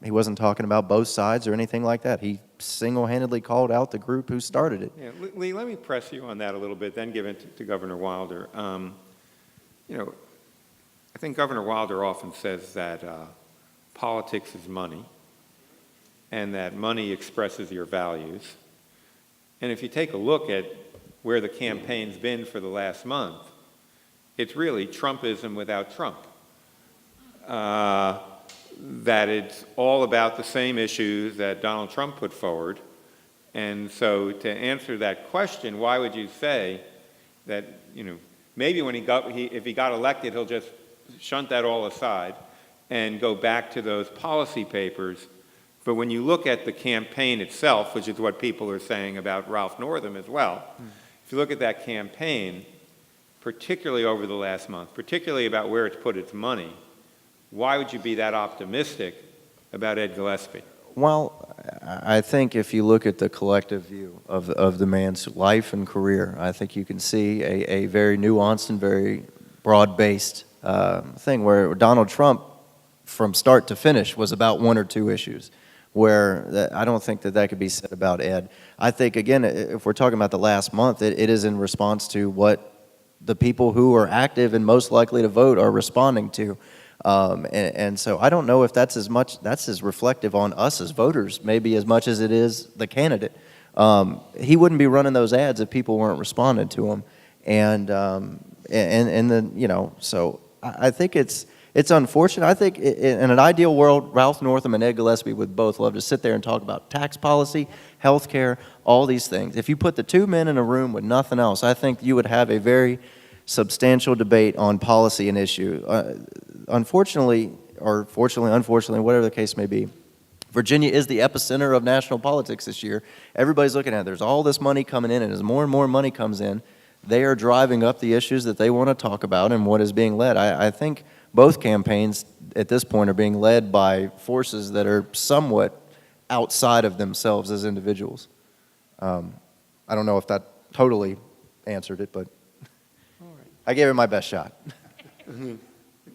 He wasn't talking about both sides or anything like that. He single-handedly called out the group who started it. Yeah, Lee, let me press you on that a little bit, then give it to Governor Wilder. I think Governor Wilder often says that politics is money, and that money expresses your values. And if you take a look at where the campaign's been for the last month, it's really Trumpism without Trump. That it's all about the same issues that Donald Trump put forward. And so to answer that question, why would you say that, maybe when if he got elected, he'll just shunt that all aside and go back to those policy papers. But when you look at the campaign itself, which is what people are saying about Ralph Northam as well, if you look at that campaign, particularly over the last month, particularly about where it's put its money, why would you be that optimistic about Ed Gillespie? Well, I think if you look at the collective view of the man's life and career, I think you can see a very nuanced and very broad-based thing where Donald Trump, from start to finish, was about one or two issues, where I don't think that could be said about Ed. I think, again, if we're talking about the last month, it is in response to what the people who are active and most likely to vote are responding to. And so I don't know if that's as reflective on us as voters, maybe as much as it is the candidate. He wouldn't be running those ads if people weren't responding to him. And then, so I think it's unfortunate. I think in an ideal world, Ralph Northam and Ed Gillespie would both love to sit there and talk about tax policy, health care, all these things. If you put the two men in a room with nothing else, I think you would have a very substantial debate on policy and issue. Unfortunately, or fortunately, unfortunately, whatever the case may be, Virginia is the epicenter of national politics this year. Everybody's looking at it. There's all this money coming in, and as more and more money comes in, they are driving up the issues that they want to talk about and what is being led. I think both campaigns at this point are being led by forces that are somewhat outside of themselves as individuals. I don't know if that totally answered it, but I gave it my best shot.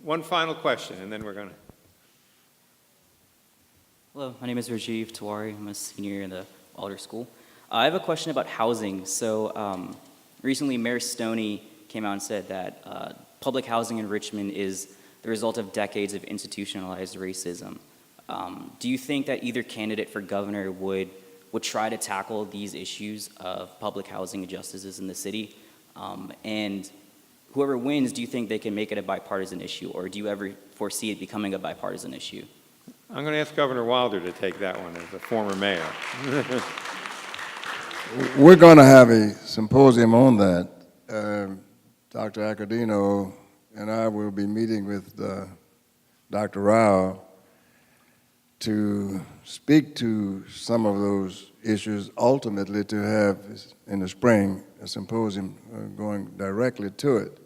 One final question, and then we're going to. Hello, my name is Rajiv Tiwari. I'm a senior in the Wilder School. I have a question about housing. So recently, Mayor Stoney came out and said that public housing in Richmond is the result of decades of institutionalized racism. Do you think that either candidate for governor would try to tackle these issues of public housing injustices in the city? And whoever wins, do you think they can make it a bipartisan issue, or do you ever foresee it becoming a bipartisan issue? I'm going to ask Governor Wilder to take that one as a former mayor. We're going to have a symposium on that. Dr. Accadino and I will be meeting with Dr. Rao to speak to some of those issues, ultimately to have, in the spring, a symposium going directly to it.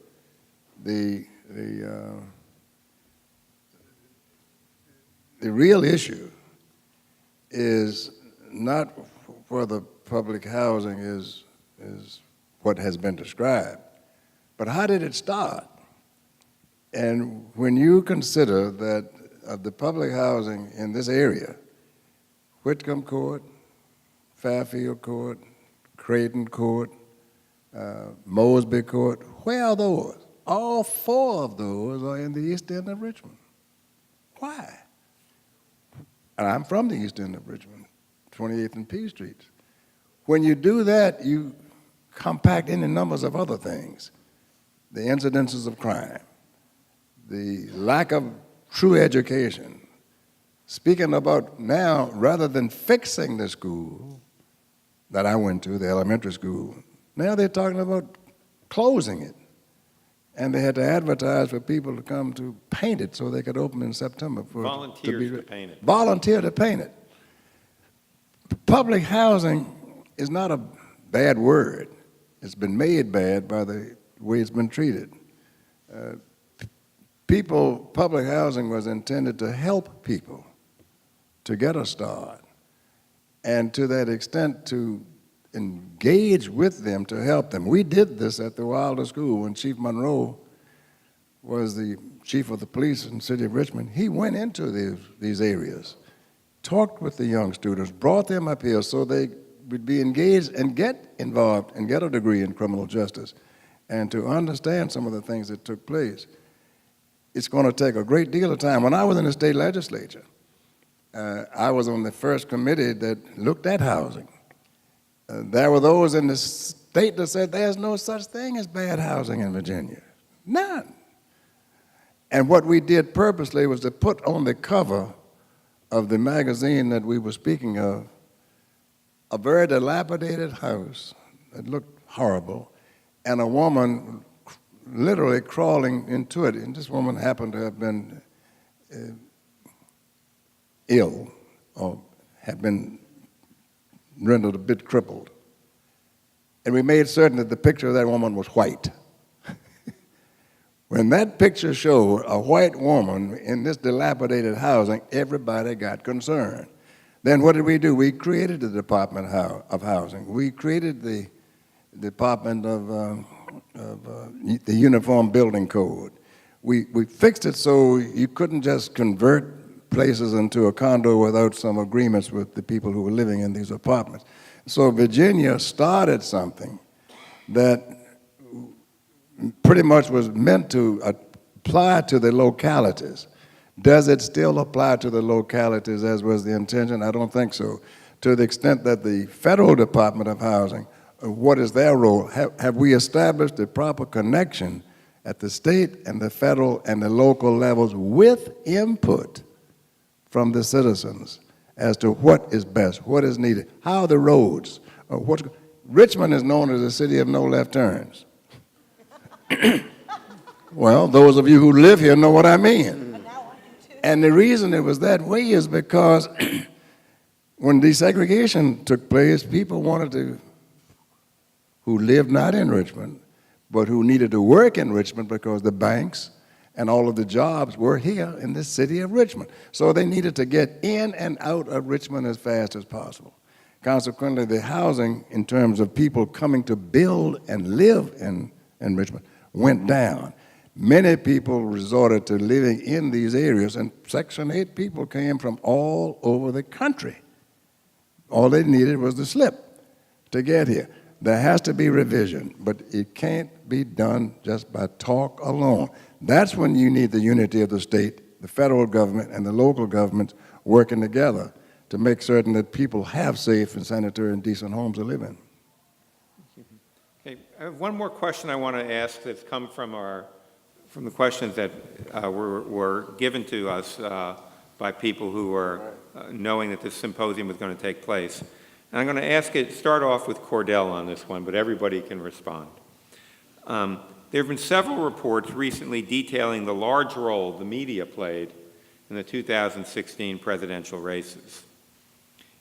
The real issue is not whether public housing is what has been described, but how did it start? And when you consider that of the public housing in this area, Whitcomb Court, Fairfield Court, Creighton Court, Mosby Court, where are those? All four of those are in the east end of Richmond. Why? And I'm from the east end of Richmond, 28th and P Streets. When you do that, you compact any numbers of other things. The incidences of crime, the lack of true education. Speaking about now, rather than fixing the school that I went to, the elementary school, now they're talking about closing it. And they had to advertise for people to come to paint it so they could open in September. Volunteers to paint it. Volunteer to paint it. Public housing is not a bad word. It's been made bad by the way it's been treated. Public housing was intended to help people to get a start, and to that extent to engage with them to help them. We did this at the Wilder School when Chief Monroe was the chief of the police in the city of Richmond. He went into these areas, talked with the young students, brought them up here so they would be engaged and get involved and get a degree in criminal justice and to understand some of the things that took place. It's going to take a great deal of time. When I was in the state legislature, I was on the first committee that looked at housing. There were those in the state that said there's no such thing as bad housing in Virginia. None. And what we did purposely was to put on the cover of the magazine that we were speaking of a very dilapidated house that looked horrible, and a woman literally crawling into it. And this woman happened to have been ill or had been rendered a bit crippled. And we made certain that the picture of that woman was white. When that picture showed a white woman in this dilapidated housing, everybody got concerned. Then what did we do? We created the Department of Housing. We created the Department of the Uniform Building Code. We fixed it so you couldn't just convert places into a condo without some agreements with the people who were living in these apartments. So Virginia started something that pretty much was meant to apply to the localities. Does it still apply to the localities as was the intention? I don't think so. To the extent that the Federal Department of Housing, what is their role? Have we established a proper connection at the state and the federal and the local levels with input from the citizens as to what is best, what is needed, how are the roads? Richmond is known as a city of no left turns. Well, those of you who live here know what I mean. And the reason it was that way is because when desegregation took place, people wanted to, who lived not in Richmond, but who needed to work in Richmond because the banks and all of the jobs were here in the city of Richmond. So they needed to get in and out of Richmond as fast as possible. Consequently, the housing, in terms of people coming to build and live in Richmond, went down. Many people resorted to living in these areas, and Section 8 people came from all over the country. All they needed was the slip to get here. There has to be revision, but it can't be done just by talk alone. That's when you need the unity of the state, the federal government, and the local governments working together to make certain that people have safe and sanitary and decent homes to live in. Okay, I have one more question I want to ask that's come from the questions that were given to us by people who were knowing that this symposium was going to take place. And I'm going to start off with Cordel on this one, but everybody can respond. There have been several reports recently detailing the large role the media played in the 2016 presidential races.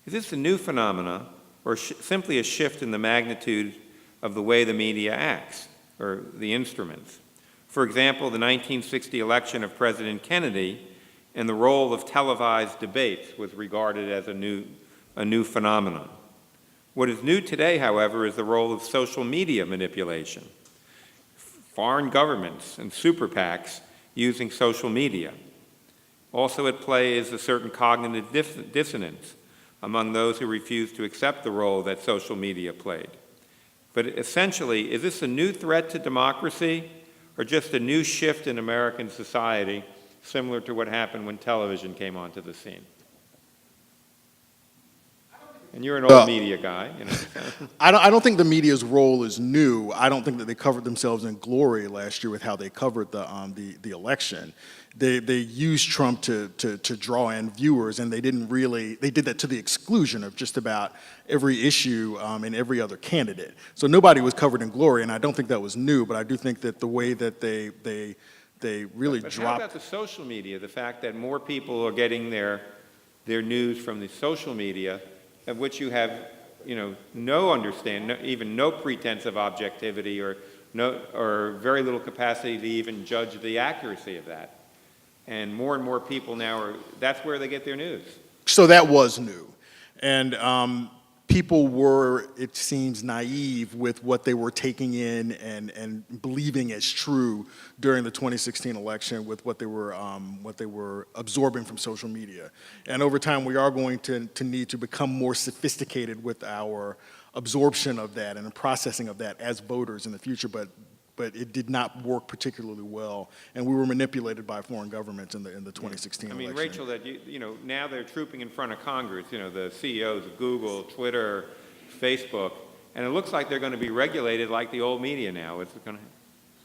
Is this a new phenomena or simply a shift in the magnitude of the way the media acts, or the instruments? For example, the 1960 election of President Kennedy and the role of televised debates was regarded as a new phenomenon. What is new today, however, is the role of social media manipulation. Foreign governments and super PACs using social media. Also at play is a certain cognitive dissonance among those who refuse to accept the role that social media played. But essentially, is this a new threat to democracy or just a new shift in American society, similar to what happened when television came onto the scene? And you're an old media guy, you know. I don't think the media's role is new. I don't think that they covered themselves in glory last year with how they covered the election. They used Trump to draw in viewers, and they did that to the exclusion of just about every issue and every other candidate. So nobody was covered in glory, and I don't think that was new, but I do think that the way that they really But dropped. how about the social media, the fact that more people are getting their news from the social media, of which you have, even no pretense of objectivity or very little capacity to even judge the accuracy of that. And more people now that's where they get their news. So that was new. And people were, it seems, naive with what they were taking in and believing as true during the 2016 election with what they were absorbing from social media. And over time, we are going to need to become more sophisticated with our absorption of that and processing of that as voters in the future, but it did not work particularly well, and we were manipulated by foreign governments in the 2016 election. I mean, Rachel, that now they're trooping in front of Congress, the CEOs of Google, Twitter, Facebook, and it looks like they're going to be regulated like the old media now. It's going to.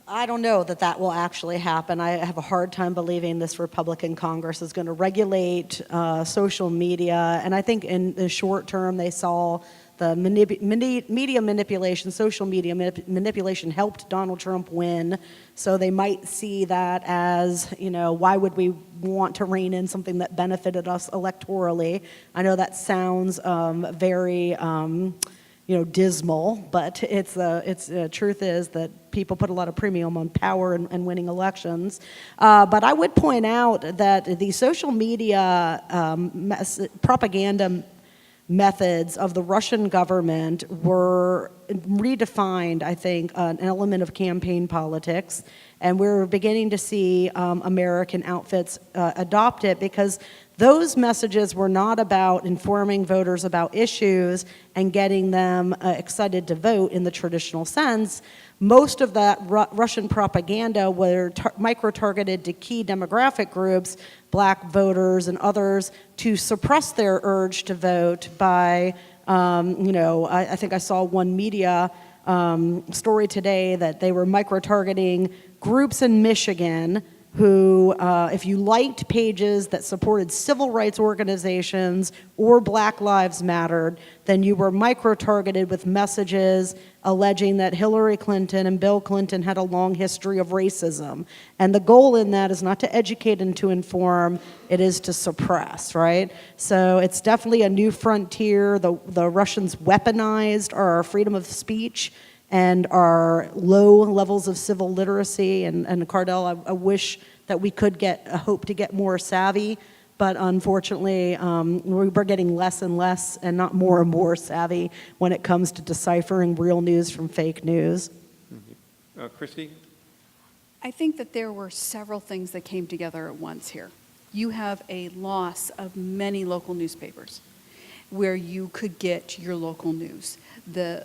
I don't know that will actually happen. I have a hard time believing this Republican Congress is going to regulate social media, and I think in the short term they saw the media manipulation, social media manipulation helped Donald Trump win, so they might see that as, why would we want to rein in something that benefited us electorally? I know that sounds very, dismal, but the truth is that people put a lot of premium on power and winning elections. But I would point out that the social media propaganda methods of the Russian government were redefined, I think, an element of campaign politics, and we're beginning to see American outfits adopt it because those messages were not about informing voters about issues and getting them excited to vote in the traditional sense. Most of that Russian propaganda were micro-targeted to key demographic groups, black voters and others, to suppress their urge to vote by, I think I saw one media story today that they were micro-targeting groups in Michigan who, if you liked pages that supported civil rights organizations or Black Lives Mattered, then you were micro-targeted with messages alleging that Hillary Clinton and Bill Clinton had a long history of racism. And the goal in that is not to educate and to inform, it is to suppress, right? So it's definitely a new frontier. The Russians weaponized our freedom of speech and our low levels of civil literacy. And Cordel, I wish that we could hope to get more savvy, but unfortunately, we're getting less and less and not more and more savvy when it comes to deciphering real news from fake news. Kristine? I think that there were several things that came together at once here. You have a loss of many local newspapers where you could get your local news. The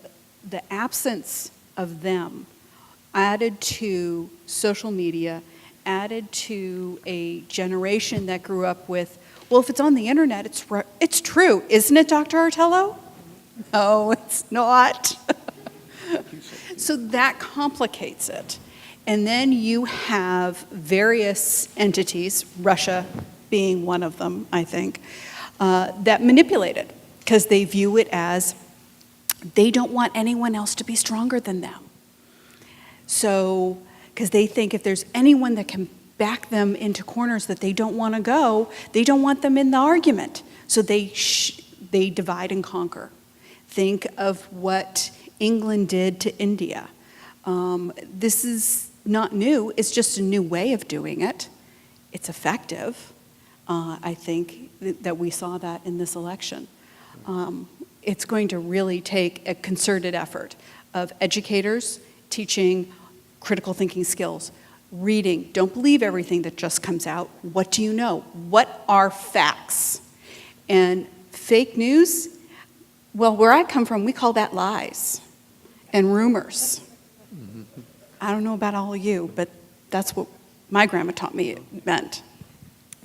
absence of them added to social media, added to a generation that grew up with, well, if it's on the internet, it's true. Isn't it, Dr. Artello? No, it's not. So that complicates it. And then you have various entities, Russia being one of them, I think, that manipulate it because they view it as they don't want anyone else to be stronger than them. So, because they think if there's anyone that can back them into corners that they don't want to go, they don't want them in the argument. So they divide and conquer. Think of what England did to India. This is not new, it's just a new way of doing it. It's effective. I think that we saw that in this election. It's going to really take a concerted effort of educators teaching critical thinking skills, reading. Don't believe everything that just comes out. What do you know? What are facts? And fake news, well, where I come from, we call that lies and rumors. I don't know about all of you, but that's what my grandma taught me it meant.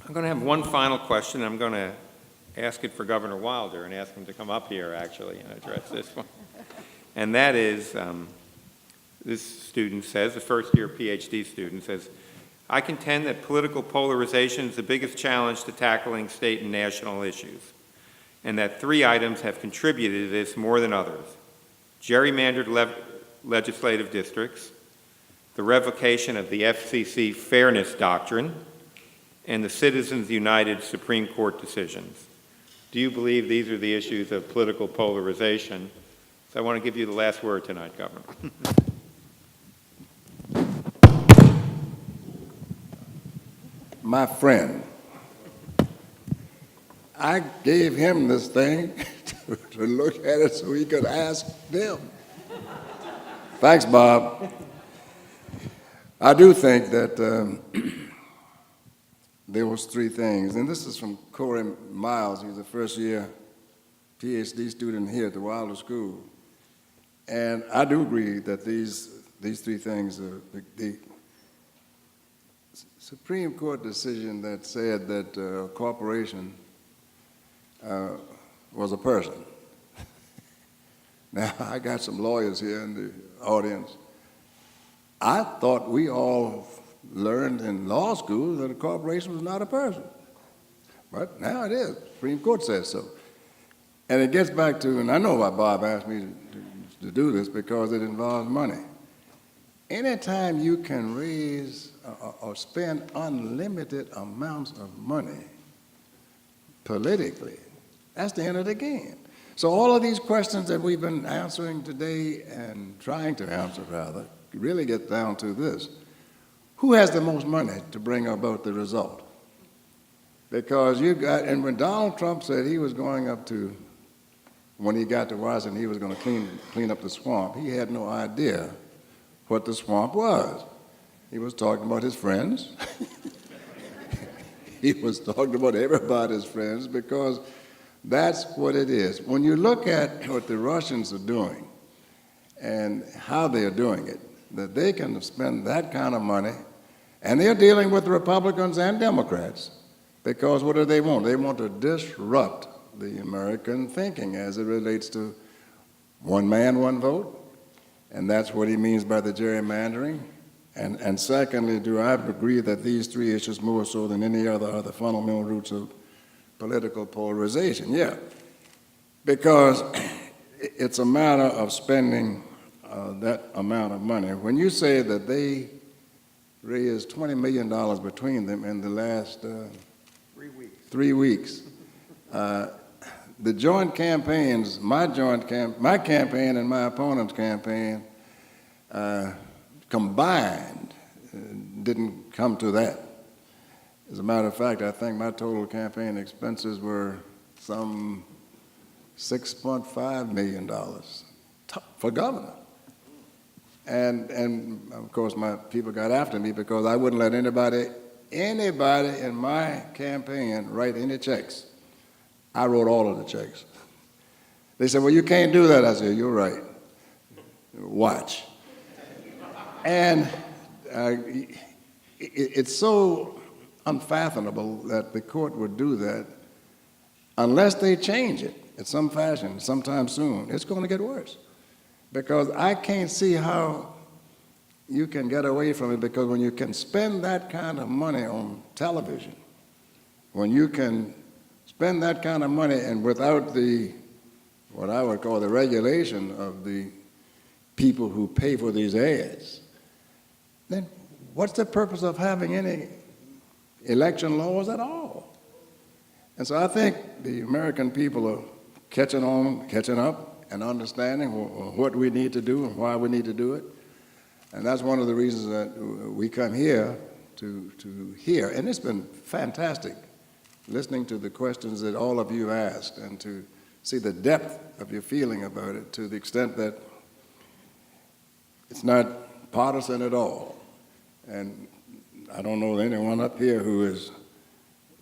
I'm going to have one final question. I'm going to ask it for Governor Wilder and ask him to come up here, actually, and address this one. And that is, this student says, a first-year Ph.D. student says, I contend that political polarization is the biggest challenge to tackling state and national issues, and that 3 items have contributed to this more than others: gerrymandered legislative districts, the revocation of the FCC fairness doctrine, and the Citizens United Supreme Court decisions. Do you believe these are the issues of political polarization? So I want to give you the last word tonight, Governor. My friend, I gave him this thing to look at it so he could ask them. Thanks, Bob. I do think that there was 3 things, and this is from Corey Miles. He's a first-year Ph.D. student here at the Wilder School. And I do agree that these 3 things are the Supreme Court decision that said that a corporation was a person. Now, I got some lawyers here in the audience. I thought we all learned in law school that a corporation was not a person. But now it is. The Supreme Court says so. And it gets back to, and I know why Bob asked me to do this, because it involves money. Anytime you can raise or spend unlimited amounts of money politically, that's the end of the game. So all of these questions that we've been answering today, and trying to answer rather, really get down to this: who has the most money to bring about the result? Because and when Donald Trump said he was going up to, when he got to Washington, he was going to clean up the swamp, he had no idea what the swamp was. He was talking about his friends. He was talking about everybody's friends, because that's what it is. When you look at what the Russians are doing and how they are doing it, that they can spend that kind of money, and they're dealing with Republicans and Democrats, because what do they want? They want to disrupt the American thinking as it relates to one man, one vote, and that's what he means by the gerrymandering. And secondly, do I agree that these 3 issues, more so than any other, are the fundamental roots of political polarization? Yeah, because it's a matter of spending that amount of money. When you say that they raised $20 million between them in the last 3 weeks, the joint campaigns, my campaign and my opponent's campaign, combined didn't come to that. As a matter of fact, I think my total campaign expenses were some $6.5 million for governor. And of course, my people got after me because I wouldn't let anybody in my campaign write any checks. I wrote all of the checks. They said, well, you can't do that. I said, you're right. Watch. And it's so unfathomable that the court would do that unless they change it in some fashion sometime soon. It's going to get worse. Because I can't see how you can get away from it, because when you can spend that kind of money on television, when you can spend that kind of money and without the, what I would call the regulation of the people who pay for these ads, then what's the purpose of having any election laws at all? And so I think the American people are catching up, and understanding what we need to do and why we need to do it. And that's one of the reasons that we come here to hear. And it's been fantastic listening to the questions that all of you asked and to see the depth of your feeling about it, to the extent that it's not partisan at all. And I don't know anyone up here who is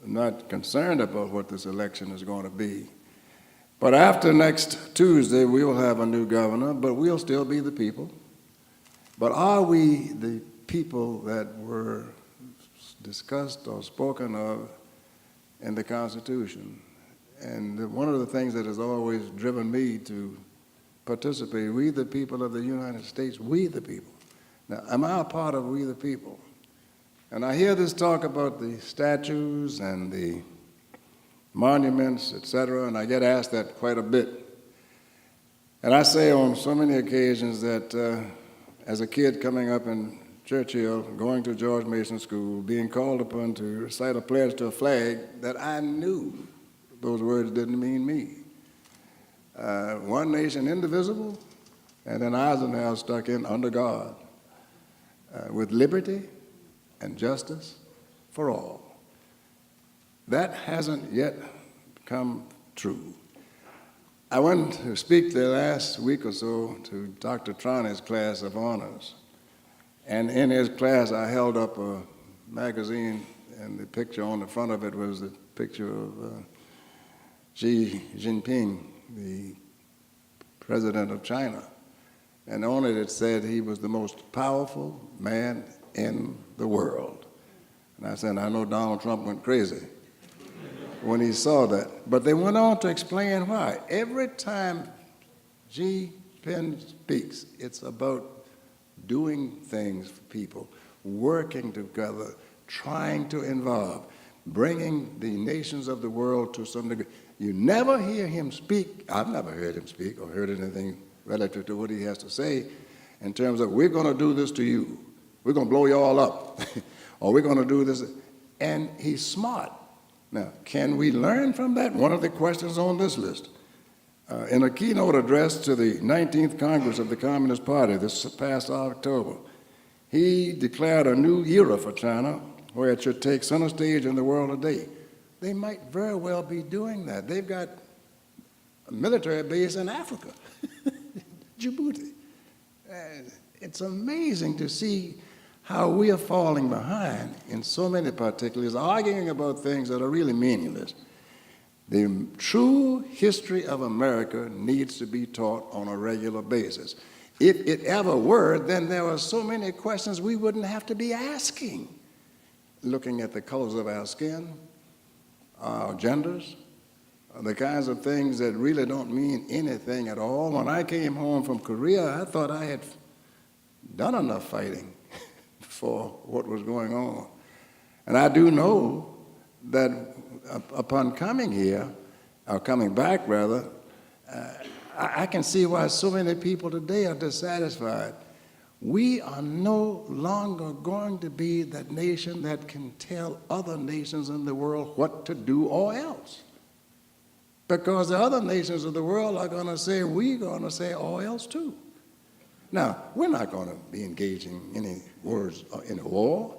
not concerned about what this election is going to be. But after next Tuesday, we will have a new governor, but we'll still be the people. But are we the people that were discussed or spoken of in the Constitution? And one of the things that has always driven me to participate, we the people of the United States, we the people. Now, am I a part of we the people? And I hear this talk about the statues and the monuments, etc., and I get asked that quite a bit. And I say on so many occasions that as a kid coming up in Churchill, going to George Mason School, being called upon to recite a pledge to a flag, that I knew those words didn't mean me. One nation indivisible, and then Eisenhower stuck in under God, with liberty and justice for all. That hasn't yet come true. I went to speak the last week or so to Dr. Trani's class of honors. And in his class, I held up a magazine, and the picture on the front of it was the picture of Xi Jinping, the president of China. And on it, it said he was the most powerful man in the world. And I said, I know Donald Trump went crazy when he saw that. But they went on to explain why. Every time Xi Jinping speaks, it's about doing things for people, working together, trying to involve, bringing the nations of the world to some degree. You never hear him speak. I've never heard him speak or heard anything relative to what he has to say in terms of, we're going to do this to you. We're going to blow you all up. Or we're going to do this. And he's smart. Now, can we learn from that? One of the questions on this list. In a keynote address to the 19th Congress of the Communist Party this past October, he declared a new era for China where it should take center stage in the world today. They might very well be doing that. They've got a military base in Africa, Djibouti. It's amazing to see how we are falling behind in so many particulars, arguing about things that are really meaningless. The true history of America needs to be taught on a regular basis. If it ever were, then there are so many questions we wouldn't have to be asking. Looking at the colors of our skin, our genders, the kinds of things that really don't mean anything at all. When I came home from Korea, I thought I had done enough fighting for what was going on. And I do know that upon coming here, or coming back rather, I can see why so many people today are dissatisfied. We are no longer going to be that nation that can tell other nations in the world what to do or else. Because the other nations of the world are going to say, we're going to say or else too. Now, we're not going to be engaging any words in a war.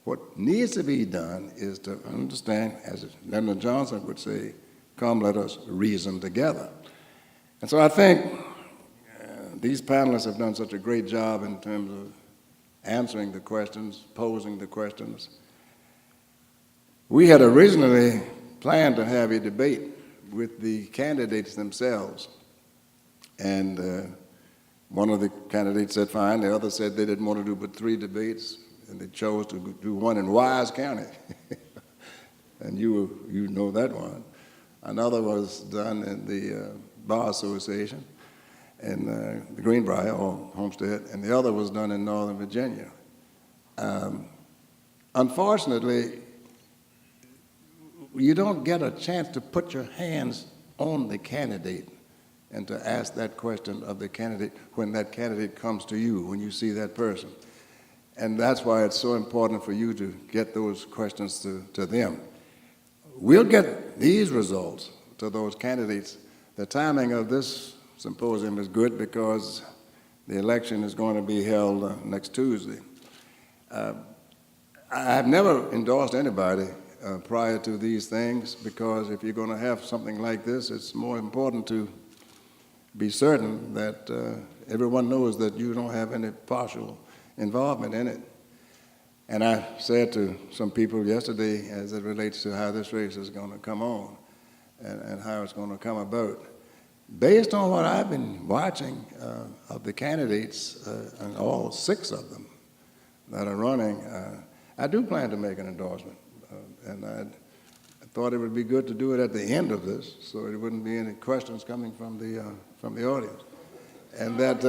What needs to be done is to understand, as Lyndon Johnson would say, come, let us reason together. And so I think these panelists have done such a great job in terms of answering the questions, posing the questions. We had originally planned to have a debate with the candidates themselves. And one of the candidates said fine, the other said they didn't want to do but 3 debates, and they chose to do one in Wise County. And you know that one. Another was done in the Bar Association in the Greenbrier or Homestead, and the other was done in Northern Virginia. Unfortunately, you don't get a chance to put your hands on the candidate and to ask that question of the candidate when that candidate comes to you, when you see that person. And that's why it's so important for you to get those questions to them. We'll get these results to those candidates. The timing of this symposium is good because the election is going to be held next Tuesday. I've never endorsed anybody prior to these things, because if you're going to have something like this, it's more important to be certain that everyone knows that you don't have any partial involvement in it. And I said to some people yesterday, as it relates to how this race is going to come on and how it's going to come about, based on what I've been watching of the candidates, and all 6 of them that are running, I do plan to make an endorsement. And I thought it would be good to do it at the end of this, so there wouldn't be any questions coming from the audience. And that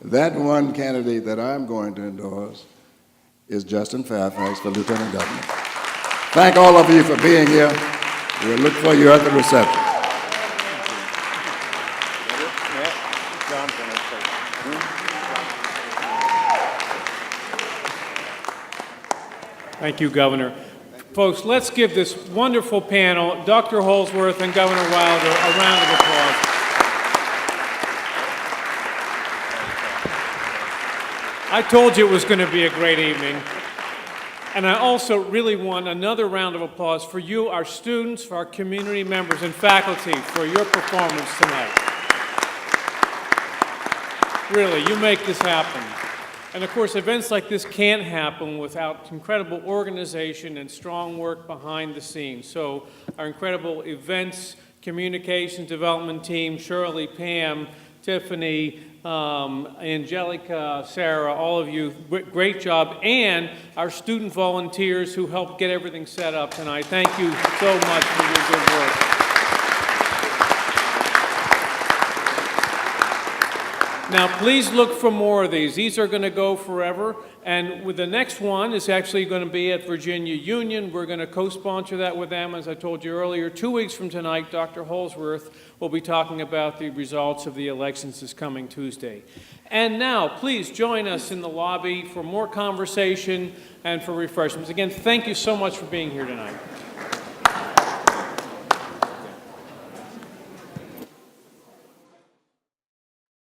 that one candidate that I'm going to endorse is Justin Fairfax for Lieutenant Governor. Thank all of you for being here. We'll look for you at the reception. Thank you, Governor. Folks, let's give this wonderful panel, Dr. Holsworth and Governor Wilder, a round of applause. I told you it was going to be a great evening. And I also really want another round of applause for you, our students, for our community members and faculty, for your performance tonight. Really, you make this happen. And of course, events like this can't happen without incredible organization and strong work behind the scenes. So our incredible events, communications development team, Shirley, Pam, Tiffany, Angelica, Sarah, all of you, great job. And our student volunteers who helped get everything set up tonight. Thank you so much for your good work. Now, please look for more of these. These are going to go forever. And with the next one is actually going to be at Virginia Union. We're going to co-sponsor that with them. As I told you earlier, 2 weeks from tonight, Dr. Holsworth will be talking about the results of the elections this coming Tuesday. And now, please join us in the lobby for more conversation and for refreshments. Again, thank you so much for being here tonight.